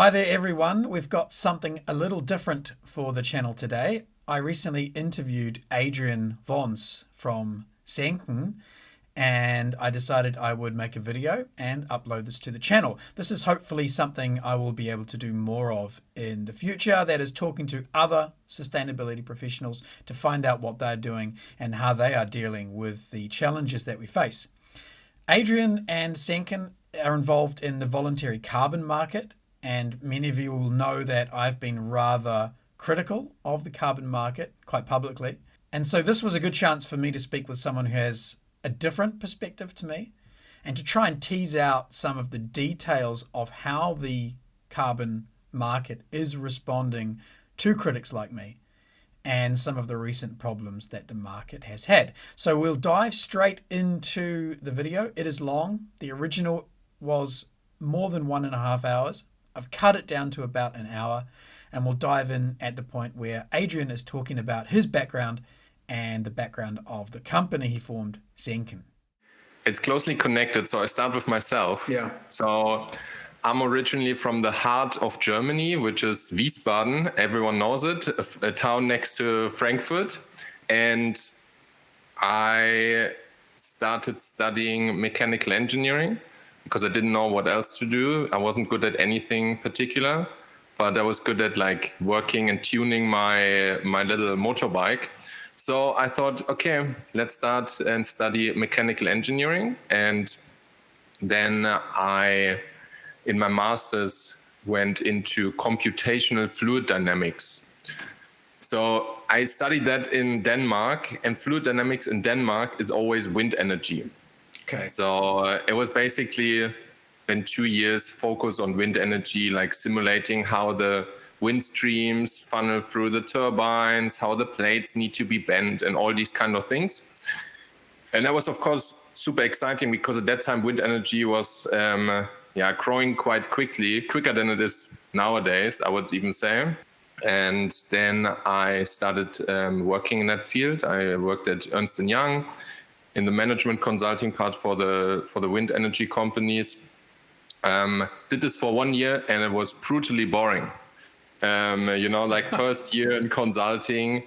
Hi there everyone, we've got something a little different for the channel today. I recently interviewed Adrian Wons from Senekn and I decided I would make a video and upload this to the channel. This is hopefully something I will be able to do more of in the future, that is talking to other sustainability professionals to find out what they're doing and how they are dealing with the challenges that we face. Adrian and Senken are involved in the voluntary carbon market, and many of you will know that I've been rather critical of the carbon market quite publicly. And so this was a good chance for me to speak with someone who has a different perspective to me and to try and tease out some of the details of how the carbon market is responding to critics like me and some of the recent problems that the market has had. So we'll dive straight into the video. It is long. The original was more than 1.5 hours. I've cut it down to about an hour, and we'll dive in at the point where Adrian is talking about his background and the background of the company he formed, Senken. It's closely connected, so I start with myself. Yeah. So I'm originally from the heart of Germany, which is Wiesbaden. Everyone knows it, a town next to Frankfurt. And I started studying mechanical engineering because I didn't know what else to do. I wasn't good at anything particular, but I was good at like working and tuning my little motorbike. So I thought, okay, let's start and study mechanical engineering. And then I, in my master's, went into computational fluid dynamics. So I studied that in Denmark, and fluid dynamics in Denmark is always wind energy. Okay. So it was basically in 2 years focused on wind energy, like simulating how the wind streams funnel through the turbines, how the plates need to be bent, and all these kind of things. And that was, of course, super exciting because at that time wind energy was growing quite quickly, quicker than it is nowadays, I would even say. And then I started working in that field. I worked at Ernst & Young in the management consulting part for the wind energy companies. Did this for 1 year and it was brutally boring. Like first year in consulting,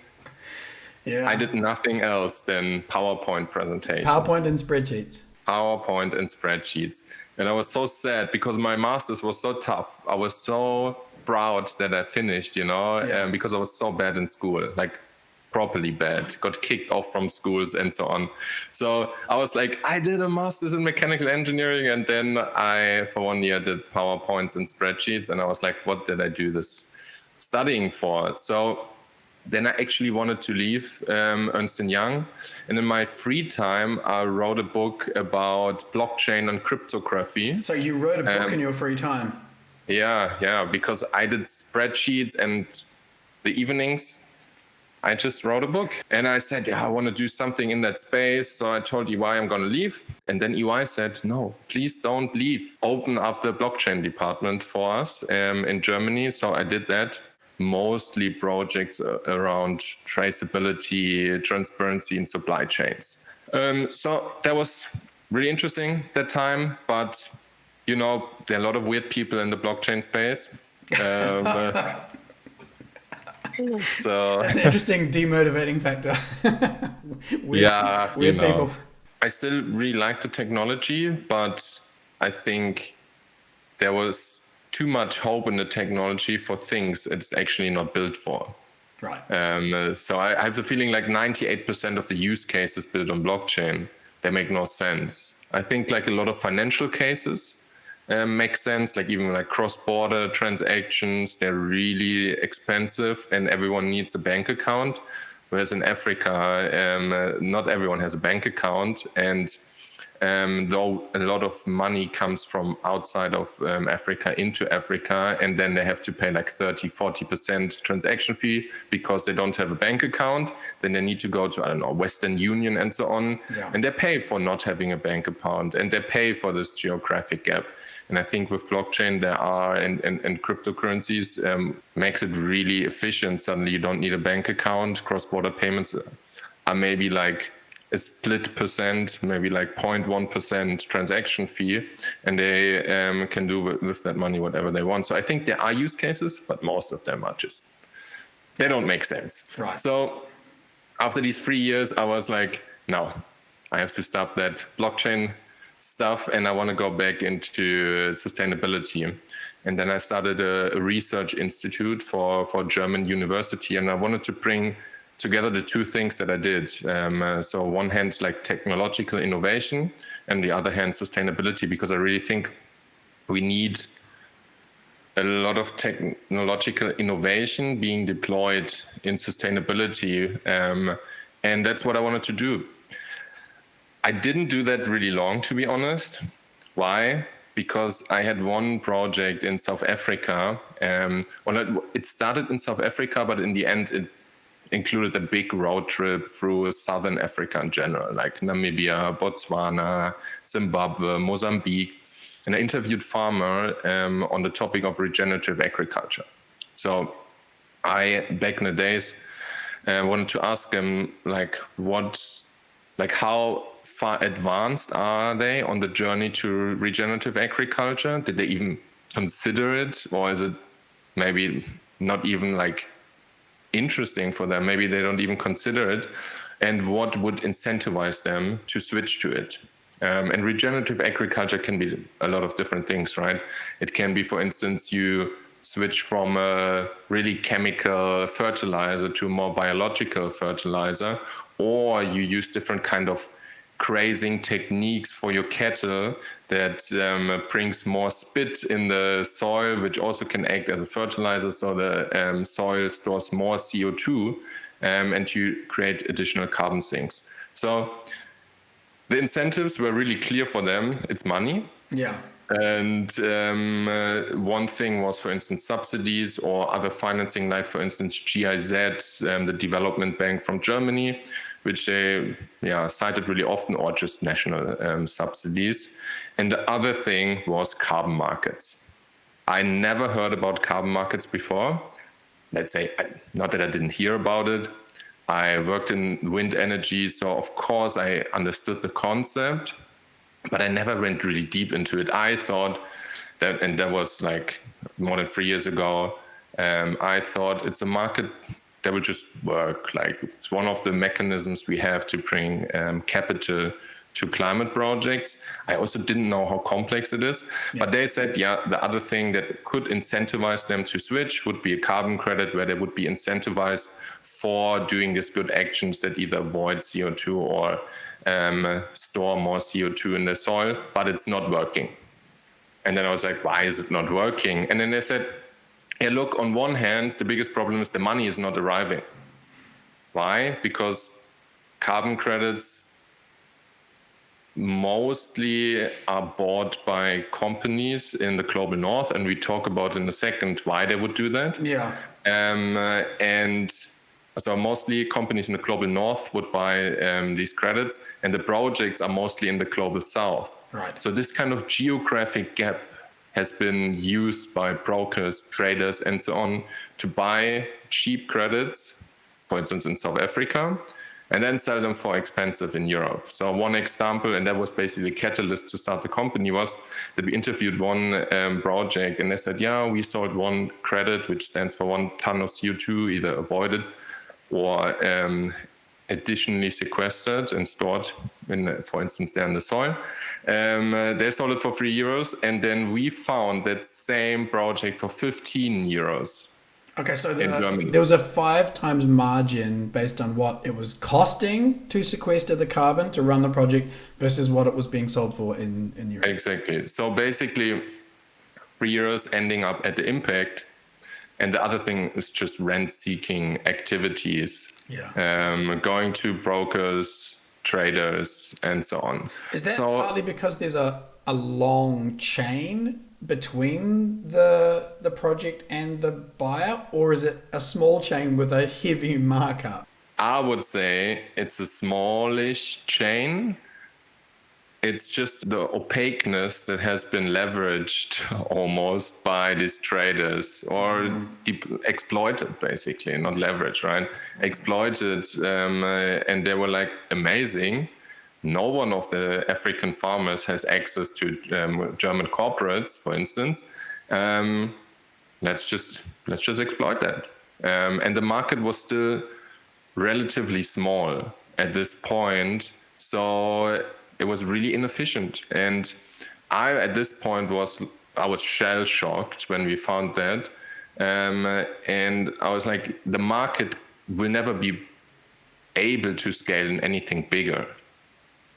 Yeah. I did nothing else than PowerPoint presentations. PowerPoint and spreadsheets. And I was so sad because my master's was so tough. I was so proud that I finished, because I was so bad in school, like properly bad, got kicked off from schools and so on. So I was like, I did a master's in mechanical engineering, and then I, for 1 year, did PowerPoints and spreadsheets, and I was like, what did I do this studying for? So then I actually wanted to leave Ernst & Young, and in my free time, I wrote a book about blockchain and cryptography. So you wrote a book in your free time? Yeah, because I did spreadsheets, and the evenings, I just wrote a book. And I said, I want to do something in that space. So I told EY I'm going to leave. And then EY said, no, please don't leave. Open up the blockchain department for us in Germany. So I did that. Mostly projects around traceability, transparency in supply chains. So that was really interesting that time. But, there are a lot of weird people in the blockchain space. So that's an interesting demotivating factor. weird people. I still really like the technology, but I think there was too much hope in the technology for things it's actually not built for. Right. So I have the feeling like 98% of the use cases built on blockchain, they make no sense. I think like a lot of financial cases make sense, like even like cross-border transactions, they're really expensive and everyone needs a bank account. Whereas in Africa, not everyone has a bank account. And though a lot of money comes from outside of Africa into Africa, and then they have to pay like 30-40% transaction fee because they don't have a bank account. Then they need to go to, Western Union and so on. Yeah. And they pay for not having a bank account, and they pay for this geographic gap. And I think with blockchain there are, and cryptocurrencies makes it really efficient. Suddenly you don't need a bank account. Cross-border payments are maybe like a split percent, maybe like 0.1% transaction fee, and they can do with that money whatever they want. So I think there are use cases, but most of them are just, they don't make sense. Right. So after these 3 years, I was like, no, I have to stop that blockchain stuff, and I want to go back into sustainability. And then I started a research institute for German university, and I wanted to bring together the two things that I did. So one hand, like technological innovation, and the other hand, sustainability, because I really think we need a lot of technological innovation being deployed in sustainability. And that's what I wanted to do. I didn't do that really long, to be honest. Why? Because I had one project in South Africa. It started in South Africa, but in the end, it included a big road trip through Southern Africa in general, like Namibia, Botswana, Zimbabwe, Mozambique. And I interviewed farmer on the topic of regenerative agriculture. So I, back in the days, wanted to ask them, how far advanced are they on the journey to regenerative agriculture? Did they even consider it, or is it maybe not even like interesting for them? Maybe they don't even consider it. And what would incentivize them to switch to it? And regenerative agriculture can be a lot of different things, right? It can be, for instance, you switch from a really chemical fertilizer to a more biological fertilizer, or you use different kind of grazing techniques for your cattle that brings more spit in the soil, which also can act as a fertilizer, so the soil stores more CO2, and you create additional carbon sinks. So the incentives were really clear for them. It's money. Yeah. And one thing was, for instance, subsidies or other financing, like, for instance, GIZ, the development bank from Germany, which they cited really often, or just national subsidies. And the other thing was carbon markets. I never heard about carbon markets before. Let's say, not that I didn't hear about it. I worked in wind energy, so of course I understood the concept, but I never went really deep into it. I thought that, and that was like more than 3 years ago, I thought it's a market that will just work. Like, it's one of the mechanisms we have to bring capital to climate projects. I also didn't know how complex it is, but they said, the other thing that could incentivize them to switch would be a carbon credit, where they would be incentivized for doing these good actions that either avoid CO2 or store more CO2 in the soil, but it's not working. And then I was like, why is it not working? And then they said, look, on one hand, the biggest problem is the money is not arriving. Why? Because carbon credits mostly are bought by companies in the global north, and we talk about in a second why they would do that. Yeah. And so mostly companies in the global north would buy these credits, and the projects are mostly in the global south. Right. So this kind of geographic gap has been used by brokers, traders, and so on to buy cheap credits, for instance, in South Africa, and then sell them for expensive in Europe. So one example, and that was basically the catalyst to start the company, was that we interviewed one project, and they said, we sold one credit, which stands for 1 ton of CO2, either avoided or additionally sequestered and stored in, for instance, there in the soil. They sold it for €3, and then we found that same project for €15. Okay, so there was a 5 times margin based on what it was costing to sequester the carbon to run the project versus what it was being sold for in Europe. Exactly. So basically, €3 ending up at the impact, and the other thing is just rent-seeking activities, going to brokers, traders, and so on. Is that partly because there's a long chain between the project and the buyer, or is it a small chain with a heavy markup? I would say it's a smallish chain, it's just the opaqueness that has been leveraged almost by these traders, or exploited, basically, not leveraged, right? Exploited, and they were like, amazing. No one of the African farmers has access to German corporates, for instance. Let's just exploit that. And the market was still relatively small at this point, so it was really inefficient. And at this point I was shell shocked when we found that, and I was like, the market will never be able to scale in anything bigger,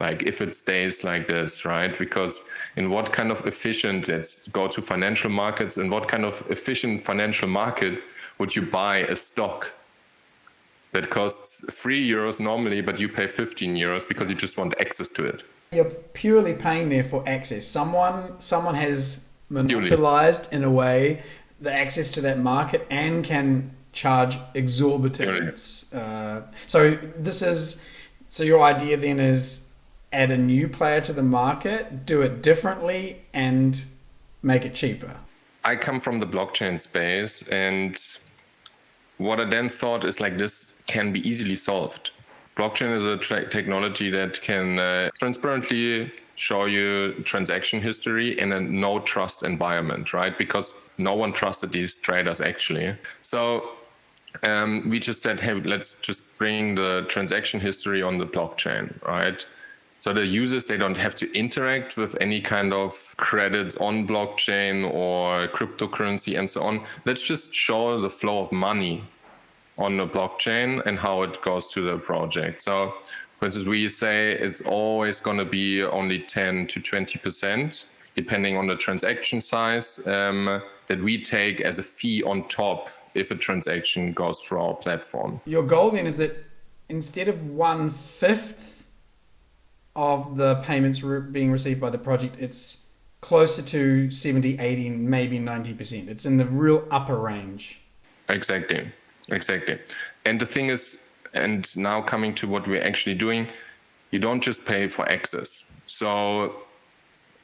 like if it stays like this, right? Because in what kind of efficient, let's go to financial markets, in what kind of efficient financial market would you buy a stock that costs €3 normally, but you pay €15 because you just want access to it? You're purely paying there for access. Someone has monopolized in a way the access to that market and can charge exorbitant. So your idea then is add a new player to the market, do it differently, and make it cheaper. I come from the blockchain space, and what I then thought is like, this can be easily solved. Blockchain is a technology that can transparently show you transaction history in a no trust environment, right? Because no one trusted these traders actually. So we just said, hey, let's just bring the transaction history on the blockchain, right? So the users, they don't have to interact with any kind of credits on blockchain or cryptocurrency and so on. Let's just show the flow of money on the blockchain and how it goes to the project. So for instance, we say it's always going to be only 10 to 20%, depending on the transaction size, that we take as a fee on top if a transaction goes through our platform. Your goal then is that instead of 1/5 of the payments being received by the project, it's closer to 70, 80, maybe 90%. It's in the real upper range. Exactly. And the thing is, and now coming to what we're actually doing, you don't just pay for access. So,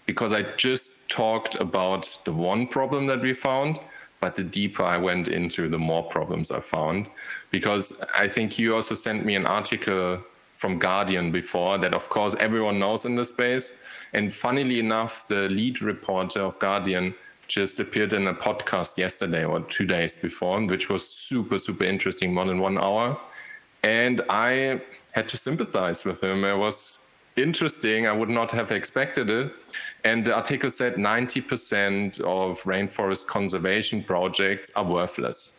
because I just talked about the one problem that we found, but the deeper I went into, the more problems I found. Because I think you also sent me an article from Guardian before that, of course, everyone knows in the space. And funnily enough, the lead reporter of Guardian just appeared in a podcast yesterday or 2 days before, which was super, super interesting, more than 1 hour. And I had to sympathize with him. It was interesting. I would not have expected it. And the article said 90% of rainforest conservation projects are worthless.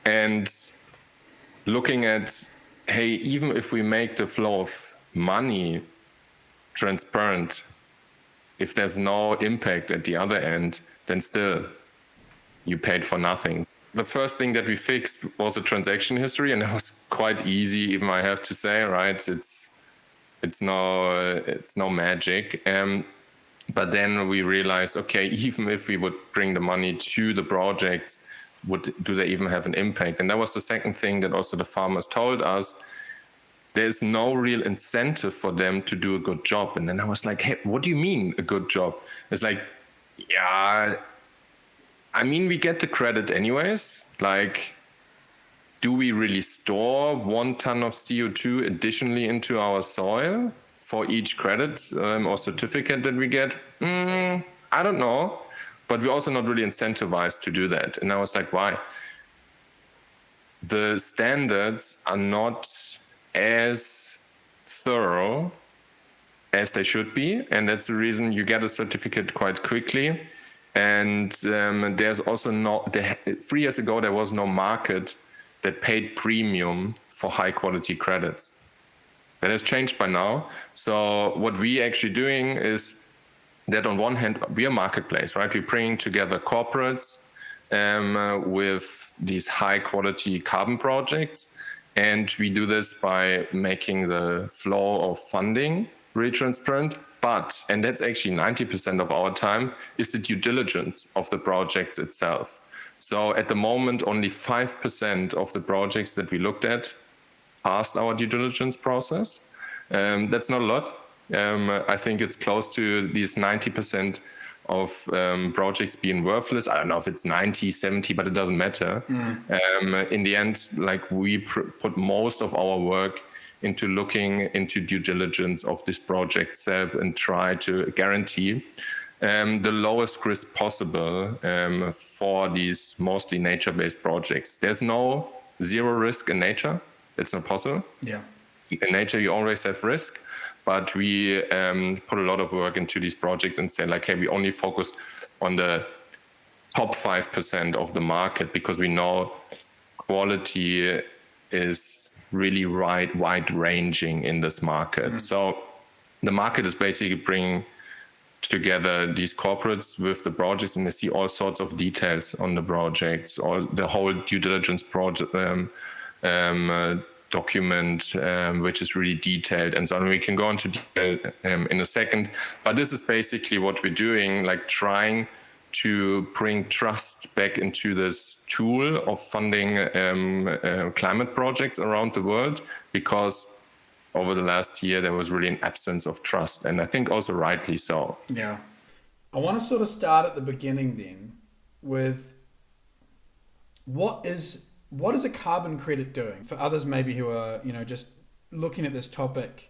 And looking at, hey, even if we make the flow of money transparent, if there's no impact at the other end, then still you paid for nothing. The first thing that we fixed was the transaction history, and it was quite easy, even I have to say, right? It's no magic. But then we realized, okay, even if we would bring the money to the projects, do they even have an impact? And that was the second thing that also the farmers told us. There's no real incentive for them to do a good job. And then I was like, hey, what do you mean a good job? It's like, yeah, I mean, we get the credit anyways. Like, do we really store 1 ton of CO2 additionally into our soil for each credit or certificate that we get? I don't know. But we're also not really incentivized to do that. And I was like, why? The standards are not as thorough as they should be, and that's the reason you get a certificate quite quickly. And there's also 3 years ago there was no market that paid premium for high quality credits. That has changed by now. So what we actually doing is that on one hand we're a marketplace, right? We're bringing together corporates with these high quality carbon projects. And we do this by making the flow of funding really transparent. But, and that's actually 90% of our time, is the due diligence of the project itself. So at the moment, only 5% of the projects that we looked at passed our due diligence process. That's not a lot, I think it's close to these 90% of projects being worthless. I don't know if it's 90, 70, but it doesn't matter. In the end, like we put most of our work into looking into due diligence of this project and try to guarantee the lowest risk possible for these mostly nature-based projects. There's no zero risk in nature. It's not possible. Yeah. In nature, you always have risk, but we put a lot of work into these projects and say, like, hey, we only focus on the top 5% of the market because we know quality is really wide-ranging in this market. So the market is basically bringing together these corporates with the projects, and they see all sorts of details on the projects, or the whole due diligence project document, which is really detailed and so on. We can go into detail in a second, but this is basically what we're doing, like trying to bring trust back into this tool of funding climate projects around the world, because over the last year there was really an absence of trust, and I think also rightly so. Yeah. I want to sort of start at the beginning then with what is a carbon credit doing for others maybe who are, just looking at this topic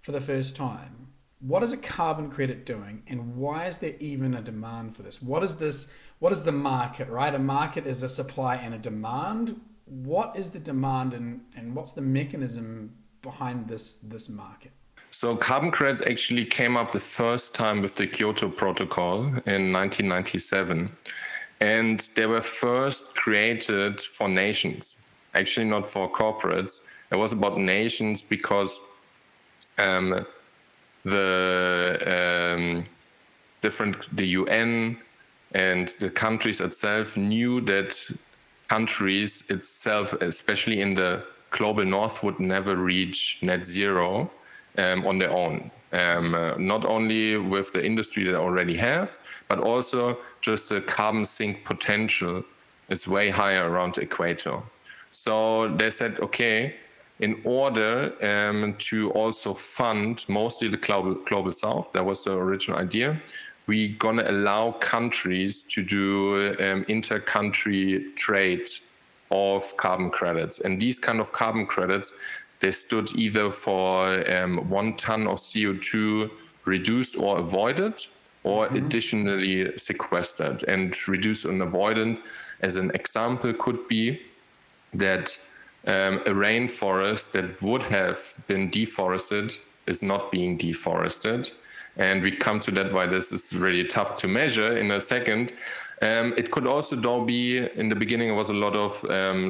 for the first time. What is a carbon credit doing, and why is there even a demand for this? What is the market, right? A market is a supply and a demand. What is the demand, and what's the mechanism behind this market? So carbon credits actually came up the first time with the Kyoto Protocol in 1997. And they were first created for nations, actually not for corporates. It was about nations because the UN and the countries itself knew that countries itself, especially in the global north, would never reach net zero on their own. Not only with the industry they already have, but also just the carbon sink potential is way higher around the equator. So they said, okay, in order to also fund mostly the global south, that was the original idea, we're going to allow countries to do inter-country trade of carbon credits. And these kind of carbon credits, they stood either for 1 ton of CO2 reduced or avoided, or additionally sequestered. And reduced and avoided, as an example, could be that a rainforest that would have been deforested is not being deforested. And we come to that, why this is really tough to measure in a second. It could also, though, be, in the beginning, it was a lot of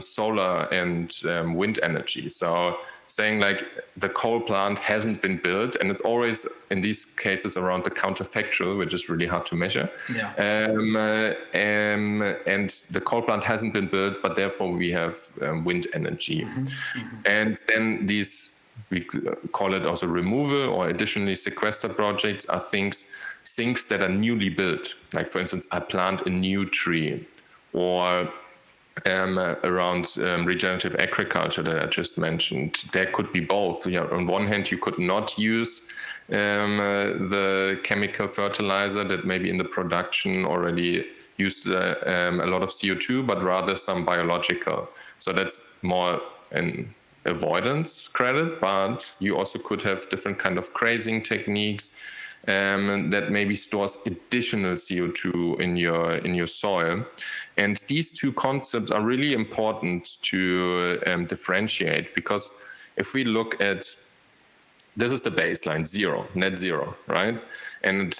solar and wind energy. So saying like the coal plant hasn't been built, and it's always in these cases around the counterfactual, which is really hard to measure. Yeah. And the coal plant hasn't been built, but therefore we have wind energy. And then these, we call it also removal or additionally sequester projects, are sinks that are newly built. Like, for instance, I plant a new tree, or around regenerative agriculture that I just mentioned. There could be both. On one hand, you could not use the chemical fertilizer that maybe in the production already used a lot of CO2, but rather some biological. So that's more an avoidance credit, but you also could have different kind of grazing techniques that maybe stores additional CO2 in your soil. And these two concepts are really important to differentiate, because if we look at, this is the baseline, net zero, right? And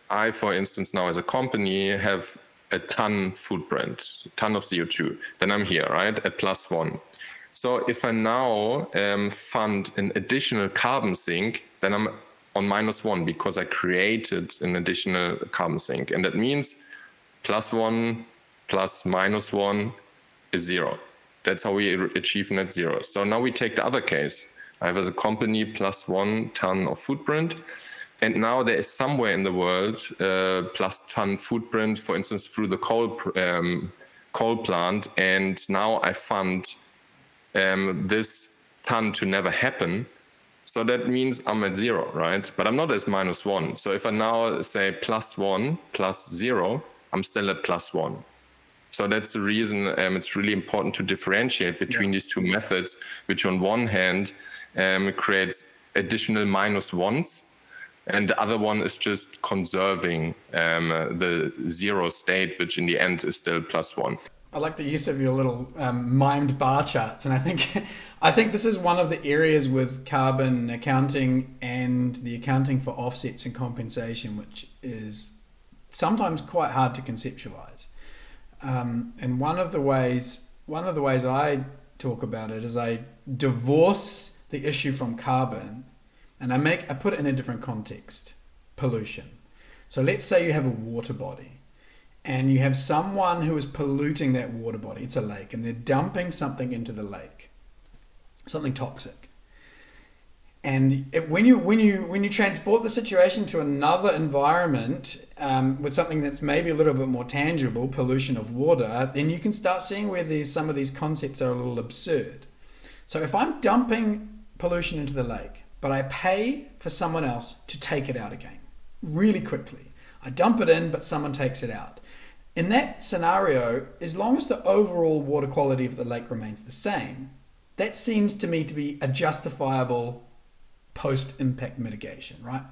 I, for instance, now as a company have a ton footprint, a ton of CO2, then I'm here, right, at +1. So if I now fund an additional carbon sink, then I'm on -1 because I created an additional carbon sink. And that means +1 plus -1 is 0. That's how we achieve net zero. So now we take the other case. I have as a company +1 ton of footprint. And now there is somewhere in the world +ton footprint, for instance, through the coal plant. And now I fund this ton to never happen. So that means I'm at 0, right? But I'm not at -1. So if I now say +1 plus 0, I'm still at +1. So that's the reason it's really important to differentiate between these two methods, which on one hand creates additional -1s, and the other one is just conserving the 0 state, which in the end is still +1. I like the use of your little mimed bar charts, and I think this is one of the areas with carbon accounting and the accounting for offsets and compensation, which is sometimes quite hard to conceptualize. And one of the ways I talk about it is I divorce the issue from carbon, and I put it in a different context: pollution. So let's say you have a water body, and you have someone who is polluting that water body. It's a lake, and they're dumping something into the lake, something toxic. And when you transport the situation to another environment with something that's maybe a little bit more tangible, pollution of water, then you can start seeing where some of these concepts are a little absurd. So if I'm dumping pollution into the lake, but I pay for someone else to take it out again really quickly, I dump it in, but someone takes it out. In that scenario, as long as the overall water quality of the lake remains the same, that seems to me to be a justifiable post-impact mitigation, right?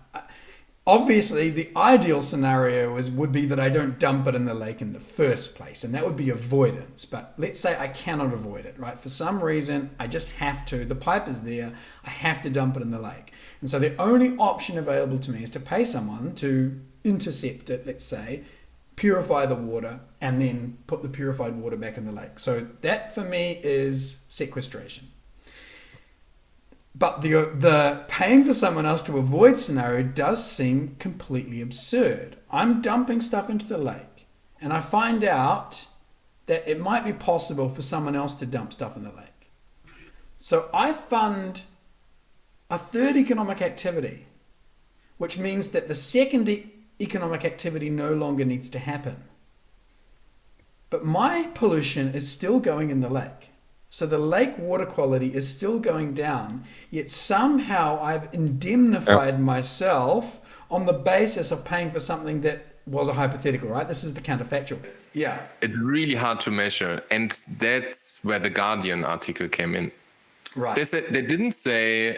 Obviously, the ideal scenario would be that I don't dump it in the lake in the first place, and that would be avoidance. But let's say I cannot avoid it, right? For some reason, I just have to. The pipe is there. I have to dump it in the lake. And so the only option available to me is to pay someone to intercept it, let's say, purify the water, and then put the purified water back in the lake. So that for me is sequestration. But the paying for someone else to avoid scenario does seem completely absurd. I'm dumping stuff into the lake, and I find out that it might be possible for someone else to dump stuff in the lake. So I fund a third economic activity, which means that the second economic activity no longer needs to happen. But my pollution is still going in the lake. So the lake water quality is still going down, yet somehow I've indemnified myself on the basis of paying for something that was a hypothetical, right? This is the counterfactual. Yeah. It's really hard to measure. And that's where the Guardian article came in. Right. They didn't say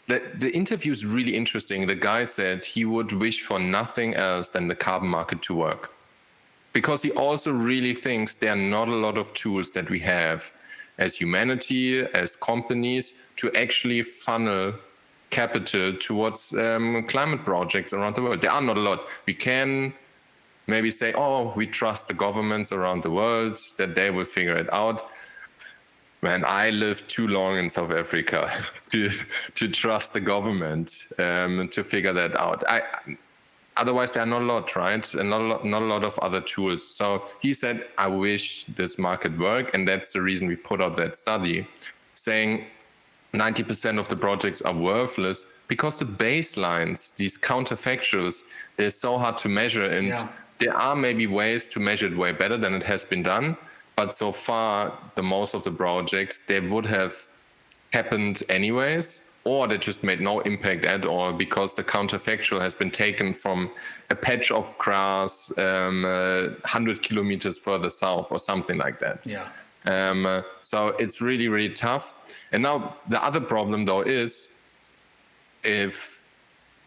that the interview is really interesting. The guy said he would wish for nothing else than the carbon market to work, because he also really thinks there are not a lot of tools that we have as humanity, as companies, to actually funnel capital towards climate projects around the world. There are not a lot. We can maybe say, oh, we trust the governments around the world, that they will figure it out. Man, I lived too long in South Africa to trust the government to figure that out. Otherwise, there are not a lot, right? And not a lot of other tools. So he said, I wish this market worked. And that's the reason we put out that study saying 90% of the projects are worthless because the baselines, these counterfactuals, they're so hard to measure. And there are maybe ways to measure it way better than it has been done. But so far, most of the projects, they would have happened anyways, or they just made no impact at all because the counterfactual has been taken from a patch of grass 100 kilometers further south or something like that. Yeah. So it's really, really tough. And now the other problem, though, is if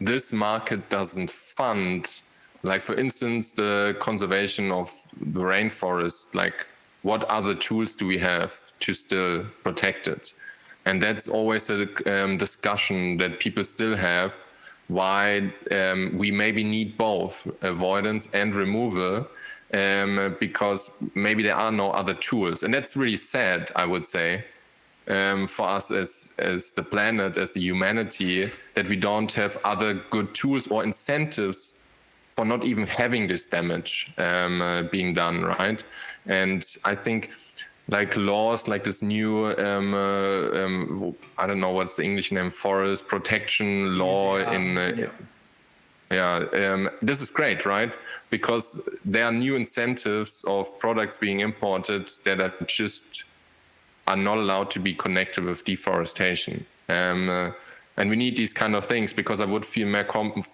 this market doesn't fund, like, for instance, the conservation of the rainforest, like, what other tools do we have to still protect it? And that's always a discussion that people still have, why we maybe need both avoidance and removal, because maybe there are no other tools. And that's really sad, I would say, for us as the planet, as the humanity, that we don't have other good tools or incentives for not even having this damage being done, right? And I think like laws like this new, I don't know what's the English name, forest protection law this is great, right? Because there are new incentives of products being imported that are not allowed to be connected with deforestation. And we need these kind of things, because I would feel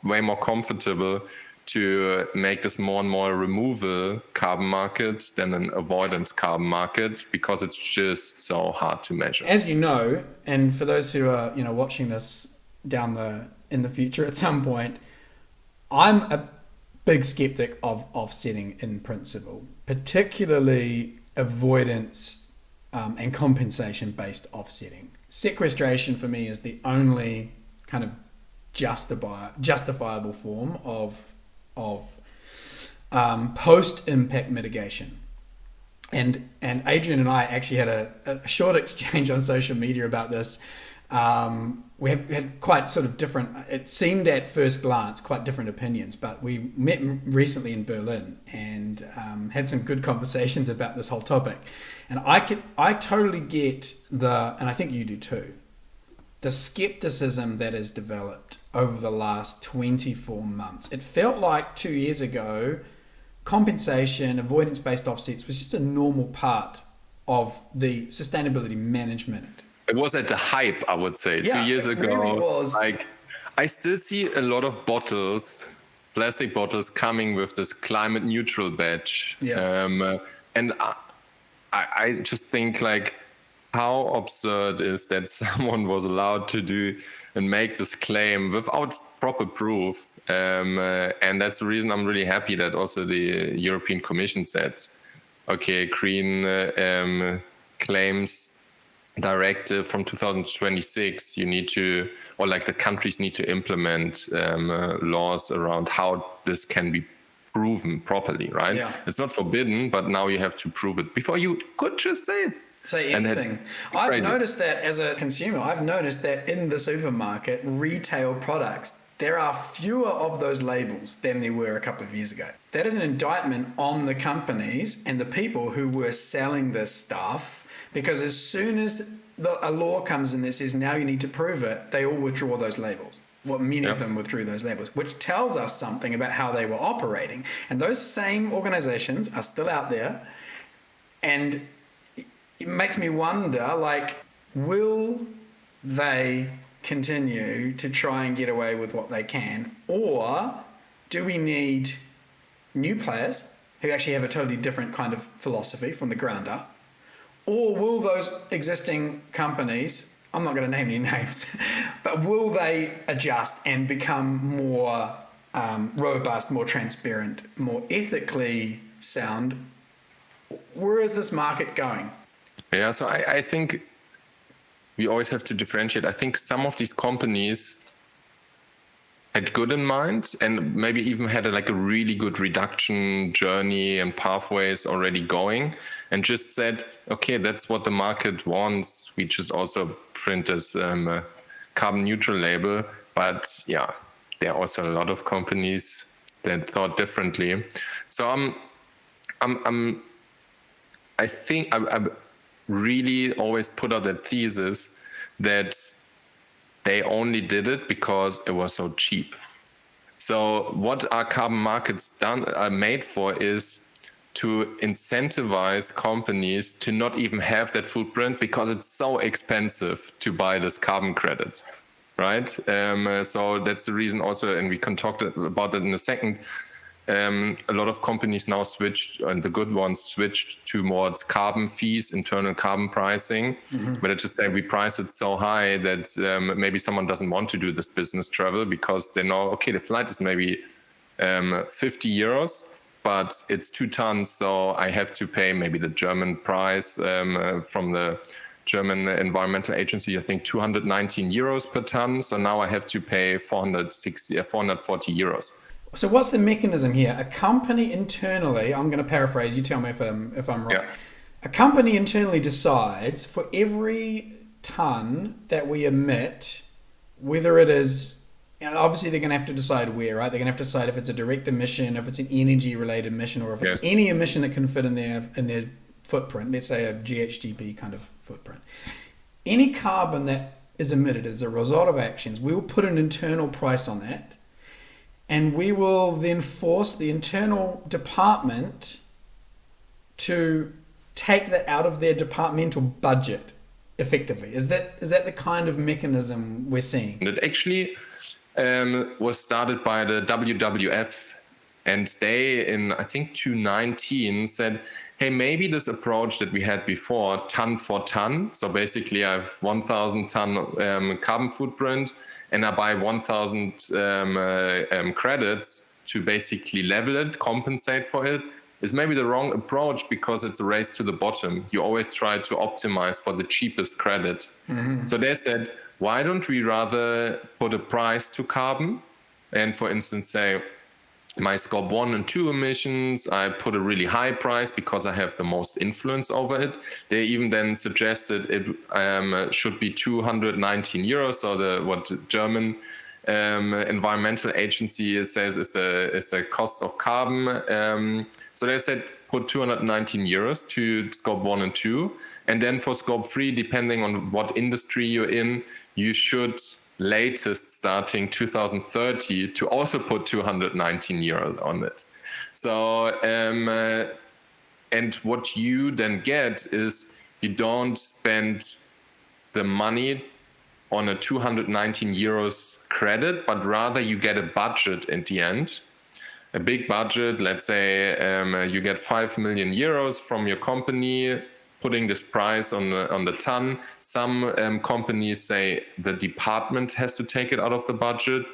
way more comfortable to make this more and more a removal carbon market than an avoidance carbon market, because it's just so hard to measure. As you know, and for those who are watching this in the future at some point, I'm a big skeptic of offsetting in principle, particularly avoidance and compensation based offsetting. Sequestration for me is the only kind of justifiable form of post-impact mitigation. And Adrian and I actually had a short exchange on social media about this. We had quite sort of different, it seemed at first glance, quite different opinions, but we met recently in Berlin and had some good conversations about this whole topic. And I totally get and I think you do too, the skepticism that has developed over the last 24 months. It felt like 2 years ago, compensation, avoidance-based offsets was just a normal part of the sustainability management. It was at the hype, I would say. Yeah, 2 years ago, really was. Like, I still see a lot of plastic bottles coming with this climate neutral badge. Yeah. And I just think, like, how absurd is that someone was allowed to do and make this claim without proper proof. And that's the reason I'm really happy that also the European Commission said, okay, green claims directive from 2026, you need to, or like the countries need to implement laws around how this can be proven properly, right? Yeah. It's not forbidden, but now you have to prove it. Before you could just say anything. I've noticed that as a consumer, I've noticed that in the supermarket, retail products, there are fewer of those labels than there were a couple of years ago. That is an indictment on the companies and the people who were selling this stuff, because as soon as a law comes in that says now you need to prove it, they all withdraw those labels. Many of them withdrew those labels, which tells us something about how they were operating. And those same organizations are still out there, and it makes me wonder, like, will they continue to try and get away with what they can, or do we need new players who actually have a totally different kind of philosophy from the ground up, or will those existing companies, I'm not going to name any names, but will they adjust and become more robust, more transparent, more ethically sound? Where is this market going? Yeah, so I think we always have to differentiate. I think some of these companies had good in mind and maybe even had a really good reduction journey and pathways already going, and just said, okay, that's what the market wants. We just also print this carbon neutral label. But yeah, there are also a lot of companies that thought differently. So I think I really always put out that thesis that they only did it because it was so cheap. So what are carbon markets made for is to incentivize companies to not even have that footprint, because it's so expensive to buy this carbon credit, right? So that's the reason also, and we can talk about it in a second, a lot of companies now switched, and the good ones switched towards carbon fees, internal carbon pricing. Mm-hmm. But I just say we price it so high that maybe someone doesn't want to do this business travel, because they know, okay, the flight is maybe 50 euros, but it's 2 tons. So I have to pay maybe the German price from the German environmental agency, I think 219 euros per ton. So now I have to pay 440 euros. So what's the mechanism here? A company internally, I'm going to paraphrase, you tell me if I'm right. Yeah. A company internally decides for every ton that we emit, whether it is, obviously they're going to have to decide where, right? They're going to have to decide if it's a direct emission, if it's an energy related emission, or if it's any emission that can fit in their footprint, let's say a GHGP kind of footprint. Any carbon that is emitted as a result of actions, we'll put an internal price on that. And we will then force the internal department to take that out of their departmental budget. effectively. Is that the kind of mechanism we're seeing? It actually was started by the WWF, and they, in I think 2019, said, hey, maybe this approach that we had before, ton for ton, so basically I have 1,000 ton carbon footprint, and I buy 1,000 credits to basically level it, compensate for it, is maybe the wrong approach, because it's a race to the bottom. You always try to optimize for the cheapest credit. Mm-hmm. So they said, why don't we rather put a price to carbon? And for instance, say, my scope 1 and 2 emissions, I put a really high price because I have the most influence over it. They even then suggested it should be 219 euros. So what German environmental agency says is the cost of carbon. So they said put 219 euros to scope 1 and 2. And then for scope 3, depending on what industry you're in, you should latest starting 2030 to also put 219 euros on it. So and what you then get is you don't spend the money on a 219 euros credit, but rather you get a budget at the end, a big budget. Let's say you get 5 million euros from your company, putting this price on the ton. Some companies say the department has to take it out of the budget.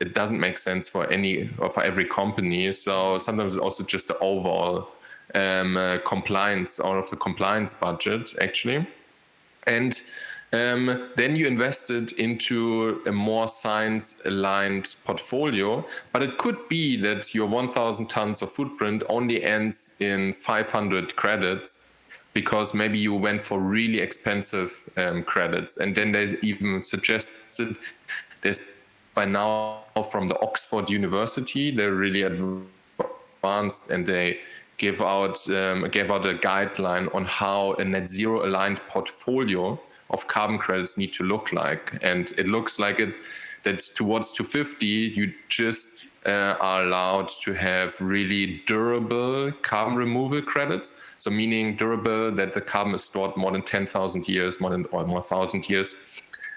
It doesn't make sense for every company. So sometimes it's also just the overall compliance, out of the compliance budget, actually. And then you invested into a more science-aligned portfolio. But it could be that your 1,000 tons of footprint only ends in 500 credits, because maybe you went for really expensive credits. And then they even suggested, there's by now from the Oxford University, they're really advanced, and they gave out a guideline on how a net zero aligned portfolio of carbon credits need to look like. And it looks like that towards 250, you just are allowed to have really durable carbon removal credits. So meaning durable, that the carbon is stored more than 10,000 years, more 1,000 years.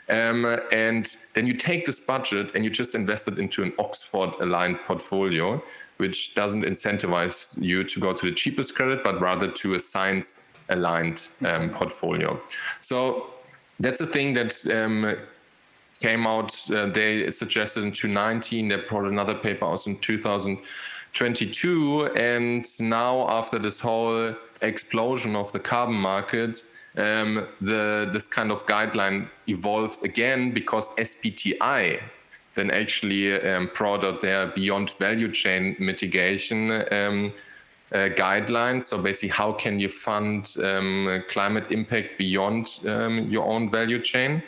And then you take this budget and you just invest it into an Oxford aligned portfolio, which doesn't incentivize you to go to the cheapest credit, but rather to a science aligned portfolio. So that's a thing that came out. They suggested in 2019. They brought another paper out in 2022. And now, after this whole explosion of the carbon market, this kind of guideline evolved again, because SBTi then actually brought out their beyond value chain mitigation guidelines. So basically, how can you fund climate impact beyond your own value chain?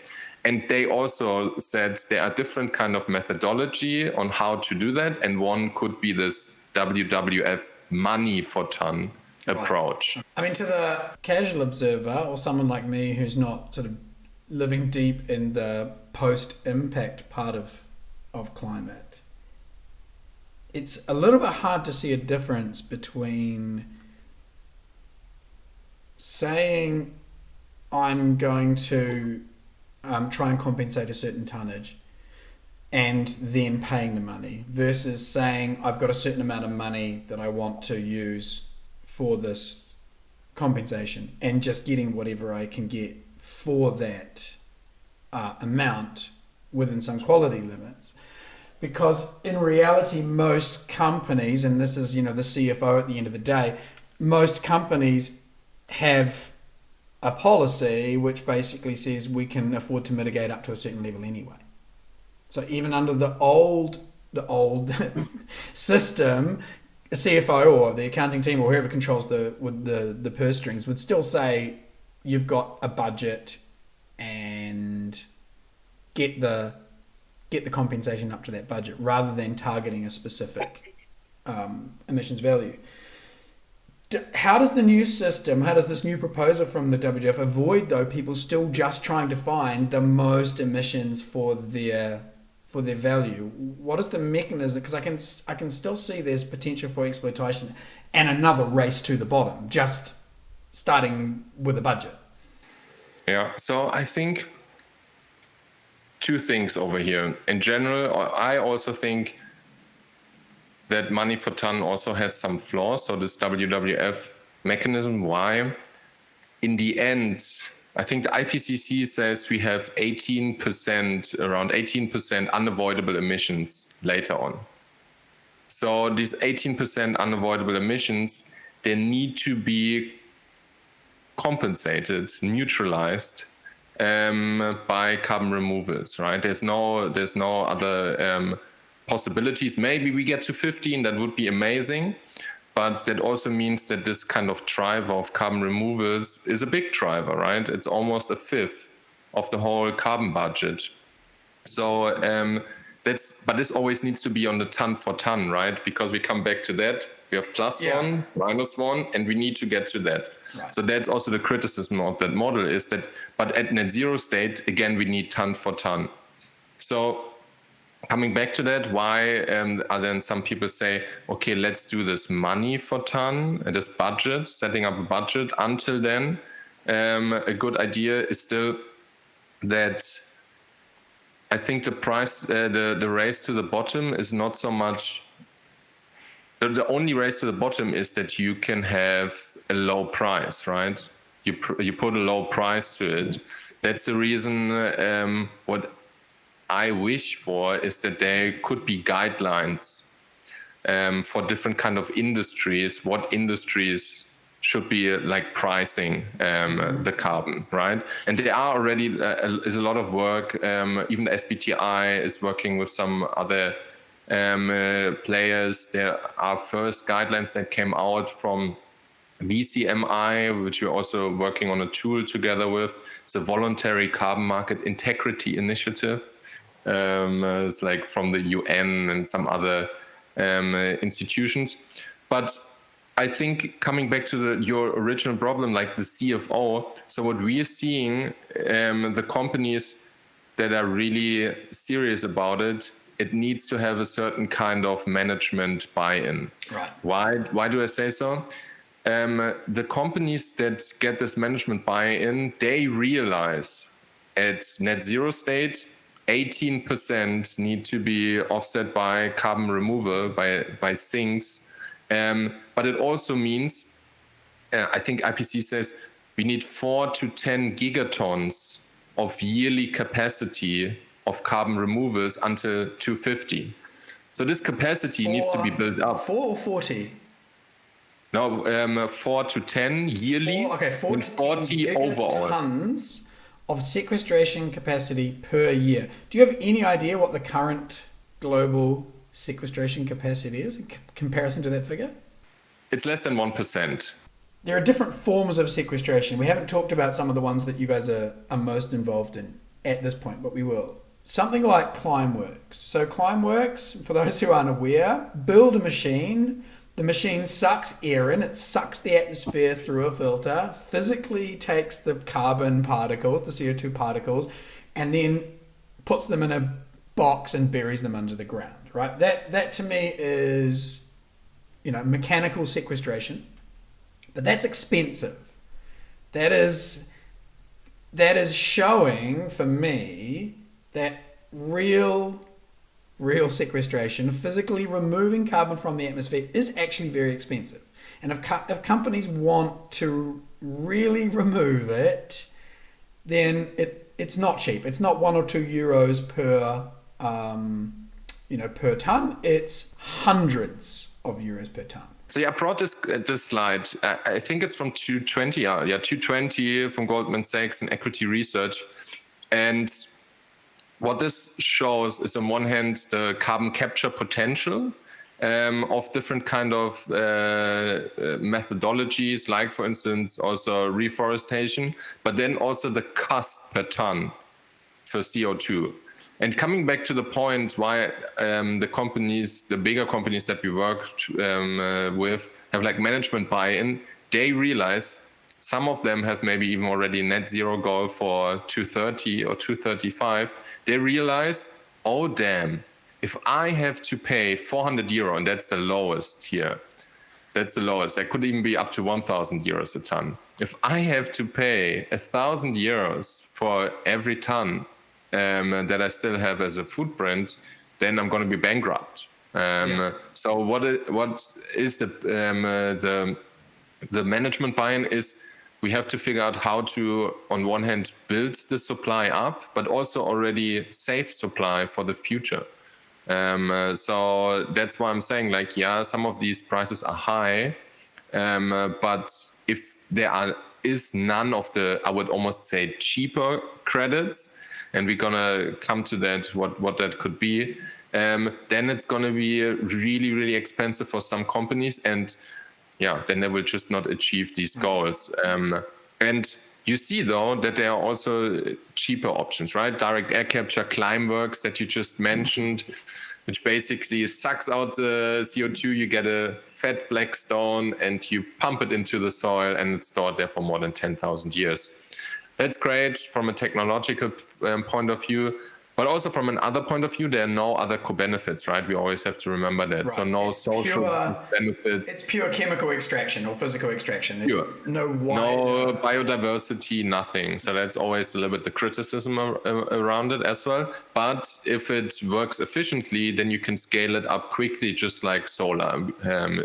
And they also said there are different kind of methodology on how to do that. And one could be this WWF money for ton approach. I mean, to the casual observer or someone like me who's not sort of living deep in the post-impact part of climate, it's a little bit hard to see a difference between saying I'm going to try and compensate a certain tonnage and then paying the money, versus saying I've got a certain amount of money that I want to use for this compensation and just getting whatever I can get for that amount within some quality limits. Because in reality, most companies, and this is, the CFO at the end of the day, most companies have a policy which basically says we can afford to mitigate up to a certain level anyway. So even under the old system, a CFO or the accounting team or whoever controls the purse strings would still say you've got a budget and get the compensation up to that budget, rather than targeting a specific emissions value. How does this new proposal from the WWF avoid, though, people still just trying to find the most emissions for their value? What is the mechanism? Because I can still see there's potential for exploitation and another race to the bottom, just starting with a budget. Yeah. So I think two things over here. In general, I also think that money for ton also has some flaws. So this WWF mechanism, why? In the end, I think the IPCC says we have 18%, around 18% unavoidable emissions later on. So these 18% unavoidable emissions, they need to be compensated, neutralized by carbon removals, right? There's no other possibilities. Maybe we get to 15, that would be amazing. But that also means that this kind of driver of carbon removals is a big driver, right? It's almost a fifth of the whole carbon budget. So but this always needs to be on the ton for ton, right? Because we come back to that. We have +1, -1, and we need to get to that. Right. So that's also the criticism of that model is that, but at net zero state, again, we need ton for ton. So coming back to that, why then some people say, okay, let's do this money for ton, this budget, setting up a budget. Until then, a good idea is still that I think the price, the race to the bottom is not so much. The only race to the bottom is that you can have a low price, right? You put a low price to it. That's the reason. What I wish for is that there could be guidelines for different kind of industries. What industries should be like pricing the carbon, right? And there are already is a lot of work. Even the SBTI is working with some other players. There are first guidelines that came out from VCMI, which we're also working on a tool together with. It's a Voluntary Carbon Market Integrity Initiative. It's like from the UN and some other institutions. But I think coming back to your original problem, like the CFO, so what we are seeing, the companies that are really serious about it, it needs to have a certain kind of management buy-in. Right. Why do I say so? The companies that get this management buy-in, they realize at net zero state, 18% need to be offset by carbon removal, by sinks. But it also means, I think IPCC says, we need 4 to 10 gigatons of yearly capacity of carbon removals until 2050. So this capacity needs to be built up. 4 or 40? No, 4 to 10 yearly. 4 to 40 10 overall. Tons of sequestration capacity per year. Do you have any idea what the current global sequestration capacity is in comparison to that figure? It's less than 1%. There are different forms of sequestration. We haven't talked about some of the ones that you guys are most involved in at this point, but we will. Something like Climeworks. So Climeworks, for those who aren't aware, build a machine. The machine sucks air in, it sucks the atmosphere through a filter, physically takes the carbon particles, the CO2 particles, and then puts them in a box and buries them under the ground, right? That to me is, mechanical sequestration, but that's expensive. That is showing for me that real sequestration, physically removing carbon from the atmosphere, is actually very expensive. And if companies want to really remove it, then it's not cheap. It's not 1 or 2 euros per ton. It's hundreds of euros per ton. So I brought this slide. I think it's from 220 from Goldman Sachs and Equity Research, and what this shows is, on one hand, the carbon capture potential of different kind of methodologies, like, for instance, also reforestation, but then also the cost per ton for CO2. And coming back to the point why the bigger companies that we work with have like management buy-in, they realize, some of them have maybe even already net zero goal for 2030 or 2035. They realize, oh damn, if I have to pay 400 euro, and that's the lowest here, That's the lowest. That could even be up to 1,000 euros a ton. If I have to pay 1,000 euros for every ton that I still have as a footprint, then I'm going to be bankrupt. So what is the management buy-in is we have to figure out how to, on one hand, build the supply up, but also already save supply for the future. So that's why I'm saying, like, yeah, some of these prices are high, but if there is none of the, I would almost say, cheaper credits, and we're gonna come to that, what that could be, then it's gonna be really, really expensive for some companies, and yeah, then they will just not achieve these goals. And you see, though, that there are also cheaper options, right? Direct air capture, Climeworks that you just mentioned, which basically sucks out the CO2. You get a fat black stone and you pump it into the soil and it's stored there for more than 10,000 years. That's great from a technological point of view. But also from another point of view, there are no other co-benefits, right? We always have to remember that. Right. So no it's social benefits. It's pure chemical extraction or physical extraction. There's no biodiversity, nothing. So that's always a little bit the criticism around it as well. But if it works efficiently, then you can scale it up quickly, just like solar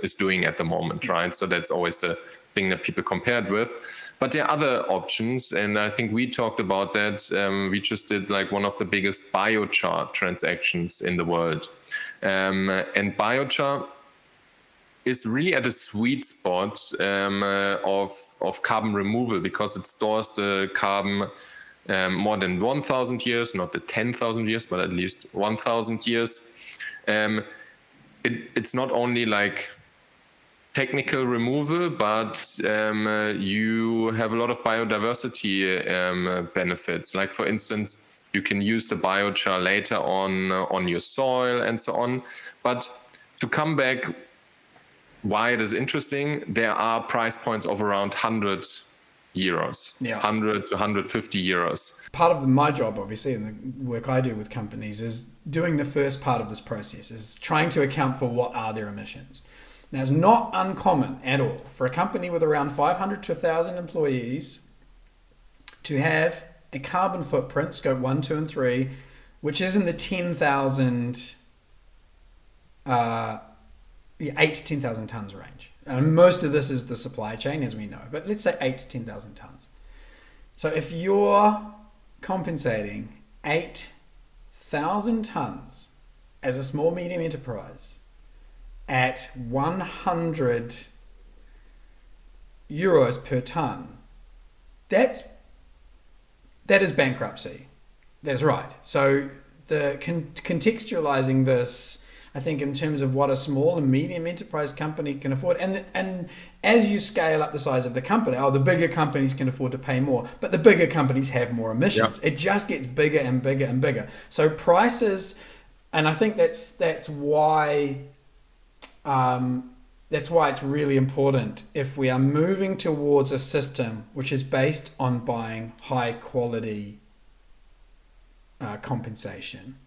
is doing at the moment, right? So that's always the thing that people compared with. But there are other options, and I think we talked about that. We just did like one of the biggest biochar transactions in the world. And biochar is really at a sweet spot of carbon removal because it stores the carbon more than 1,000 years, not the 10,000 years, but at least 1,000 years. It's not only like technical removal, but you have a lot of biodiversity benefits. Like, for instance, you can use the biochar later on your soil and so on. But to come back, why it is interesting, there are price points of around 100 euros, 100 to 150 euros. Part of my job, obviously, and the work I do with companies is doing the first part of this process, is trying to account for what are their emissions. Now, it's not uncommon at all for a company with around 500 to 1,000 employees to have a carbon footprint, scope 1, 2, and 3, which is in the 10,000, 8 to 10,000 tons range. And most of this is the supply chain, as we know, but let's say 8 to 10,000 tons. So if you're compensating 8,000 tons as a small medium enterprise at 100 euros per ton, that is bankruptcy. That's right. So the contextualizing this, I think, in terms of what a small and medium enterprise company can afford, and as you scale up the size of the company, the bigger companies can afford to pay more, but the bigger companies have more emissions. Yep. It just gets bigger and bigger and bigger. So prices, and I think that's why it's really important, if we are moving towards a system which is based on buying high quality compensation,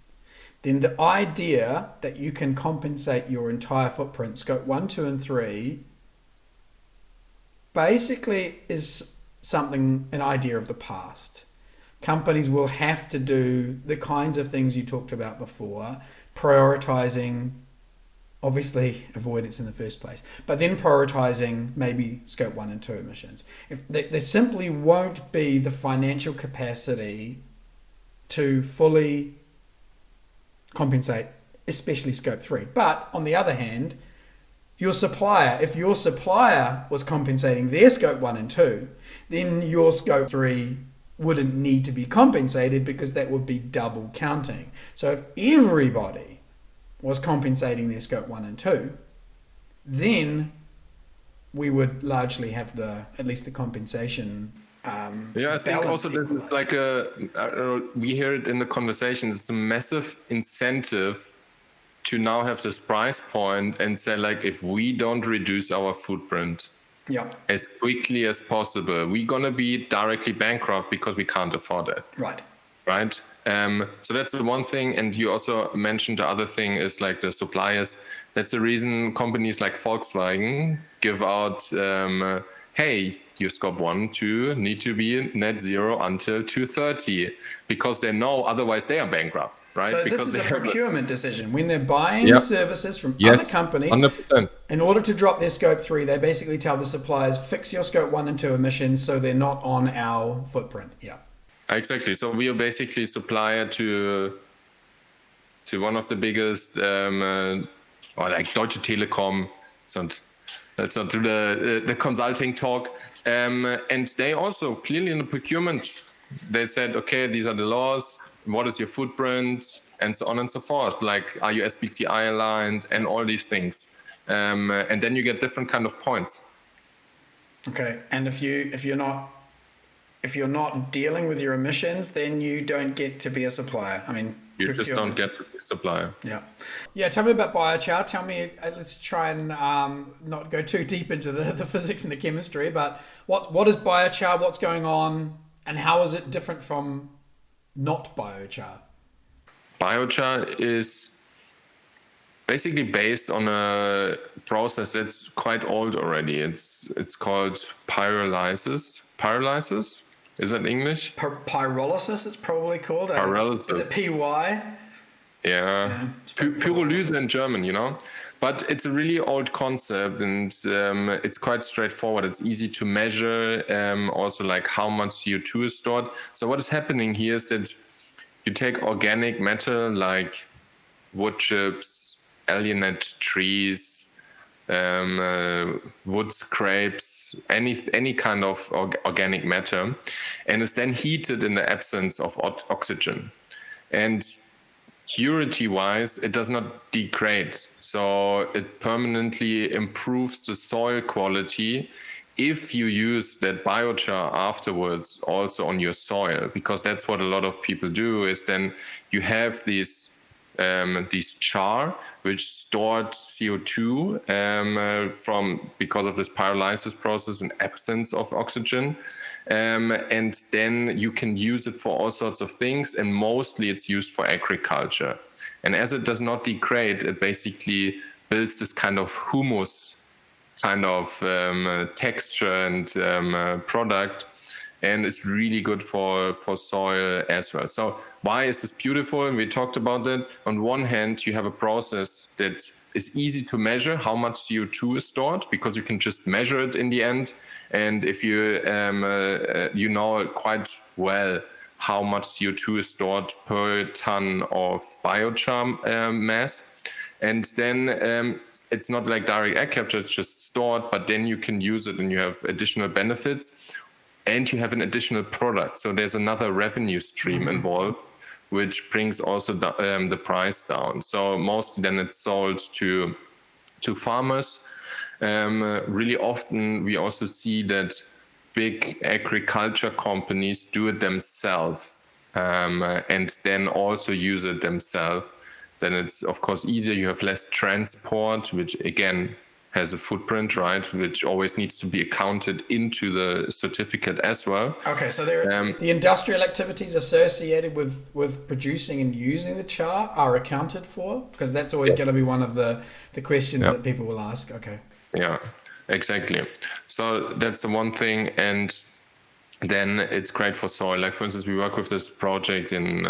then the idea that you can compensate your entire footprint, scope 1, 2, and 3, basically is an idea of the past. Companies will have to do the kinds of things you talked about before, prioritizing, obviously, avoidance in the first place, but then prioritizing maybe scope 1 and 2 emissions. There simply won't be the financial capacity to fully compensate, especially scope 3. But on the other hand, if your supplier was compensating their scope 1 and 2, then your scope 3 wouldn't need to be compensated because that would be double counting. So if everybody was compensating their scope 1 and 2, then we would largely have at least the compensation. I think also this is like we hear it in the conversations, it's a massive incentive to now have this price point and say, like, if we don't reduce our footprint as quickly as possible, we're going to be directly bankrupt because we can't afford it. Right. So that's the one thing. And you also mentioned the other thing is like the suppliers. That's the reason companies like Volkswagen give out, hey, your scope 1, 2 need to be net zero until 2030, because they know otherwise they are bankrupt, right? So because this is a procurement decision. When they're buying services from other Yes, companies, 100%. in order to drop their scope 3, they basically tell the suppliers, fix your scope 1 and 2 emissions so they're not on our footprint. Yeah. Exactly. So we are basically supplier to one of the biggest, or like Deutsche Telekom. So let's not do the consulting talk. And they also clearly in the procurement, they said, okay, these are the laws. What is your footprint, and so on and so forth. Like, are you SBTI aligned, and all these things. And then you get different kind of points. Okay. And if you're not dealing with your emissions, then you don't get to be a supplier. I mean, you just don't get to be a supplier. Yeah. Tell me about biochar. Tell me. Let's try and not go too deep into the physics and the chemistry. But what is biochar? What's going on, and how is it different from not biochar? Biochar is basically based on a process that's quite old already. It's called pyrolysis. Pyrolysis? Is that English? Pyrolysis, it's probably called. Pyrolysis. Is it PY? Yeah. Pyrolyse in German, you know? But it's a really old concept, and it's quite straightforward. It's easy to measure, also like how much CO2 is stored. So what is happening here is that you take organic matter like wood chips, alienate trees, wood scrapes, any kind of organic matter, and it's then heated in the absence of oxygen. And purity-wise, it does not degrade. So it permanently improves the soil quality if you use that biochar afterwards also on your soil, because that's what a lot of people do, is then you have these char which stored CO2 because of this pyrolysis process and absence of oxygen, and then you can use it for all sorts of things, and mostly it's used for agriculture. And as it does not degrade, it basically builds this kind of humus kind of texture and product, and it's really good for soil as well. So why is this beautiful? And we talked about that. On one hand, you have a process that is easy to measure how much CO2 is stored, because you can just measure it in the end. And if you know quite well how much CO2 is stored per ton of biochar mass, and then it's not like direct air capture, it's just stored, but then you can use it and you have additional benefits, and you have an additional product. So there's another revenue stream involved, which brings also the price down. So mostly then it's sold to farmers. Really often we also see that big agriculture companies do it themselves, and then also use it themselves. Then it's of course easier. You have less transport, which again has a footprint, right? Which always needs to be accounted into the certificate as well. Okay, so the industrial activities associated with producing and using the char are accounted for, because that's always going to be one of the questions that people will ask. Okay. Yeah, exactly. So that's the one thing, and then it's great for soil. Like for instance, we work with this project in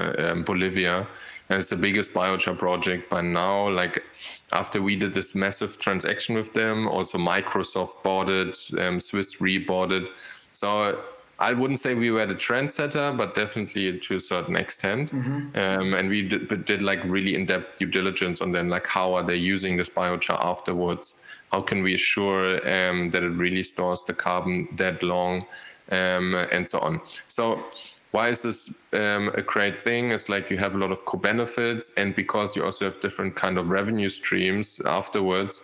Bolivia, and it's the biggest biochar project by now. Like after we did this massive transaction with them, also Microsoft bought it, Swiss Re bought it. So I wouldn't say we were the trendsetter, but definitely to a certain extent. And we did like really in-depth due diligence on them, like how are they using this biochar afterwards? How can we assure that it really stores the carbon that long, and so on. So why is this a great thing? It's like you have a lot of co-benefits, and because you also have different kind of revenue streams afterwards,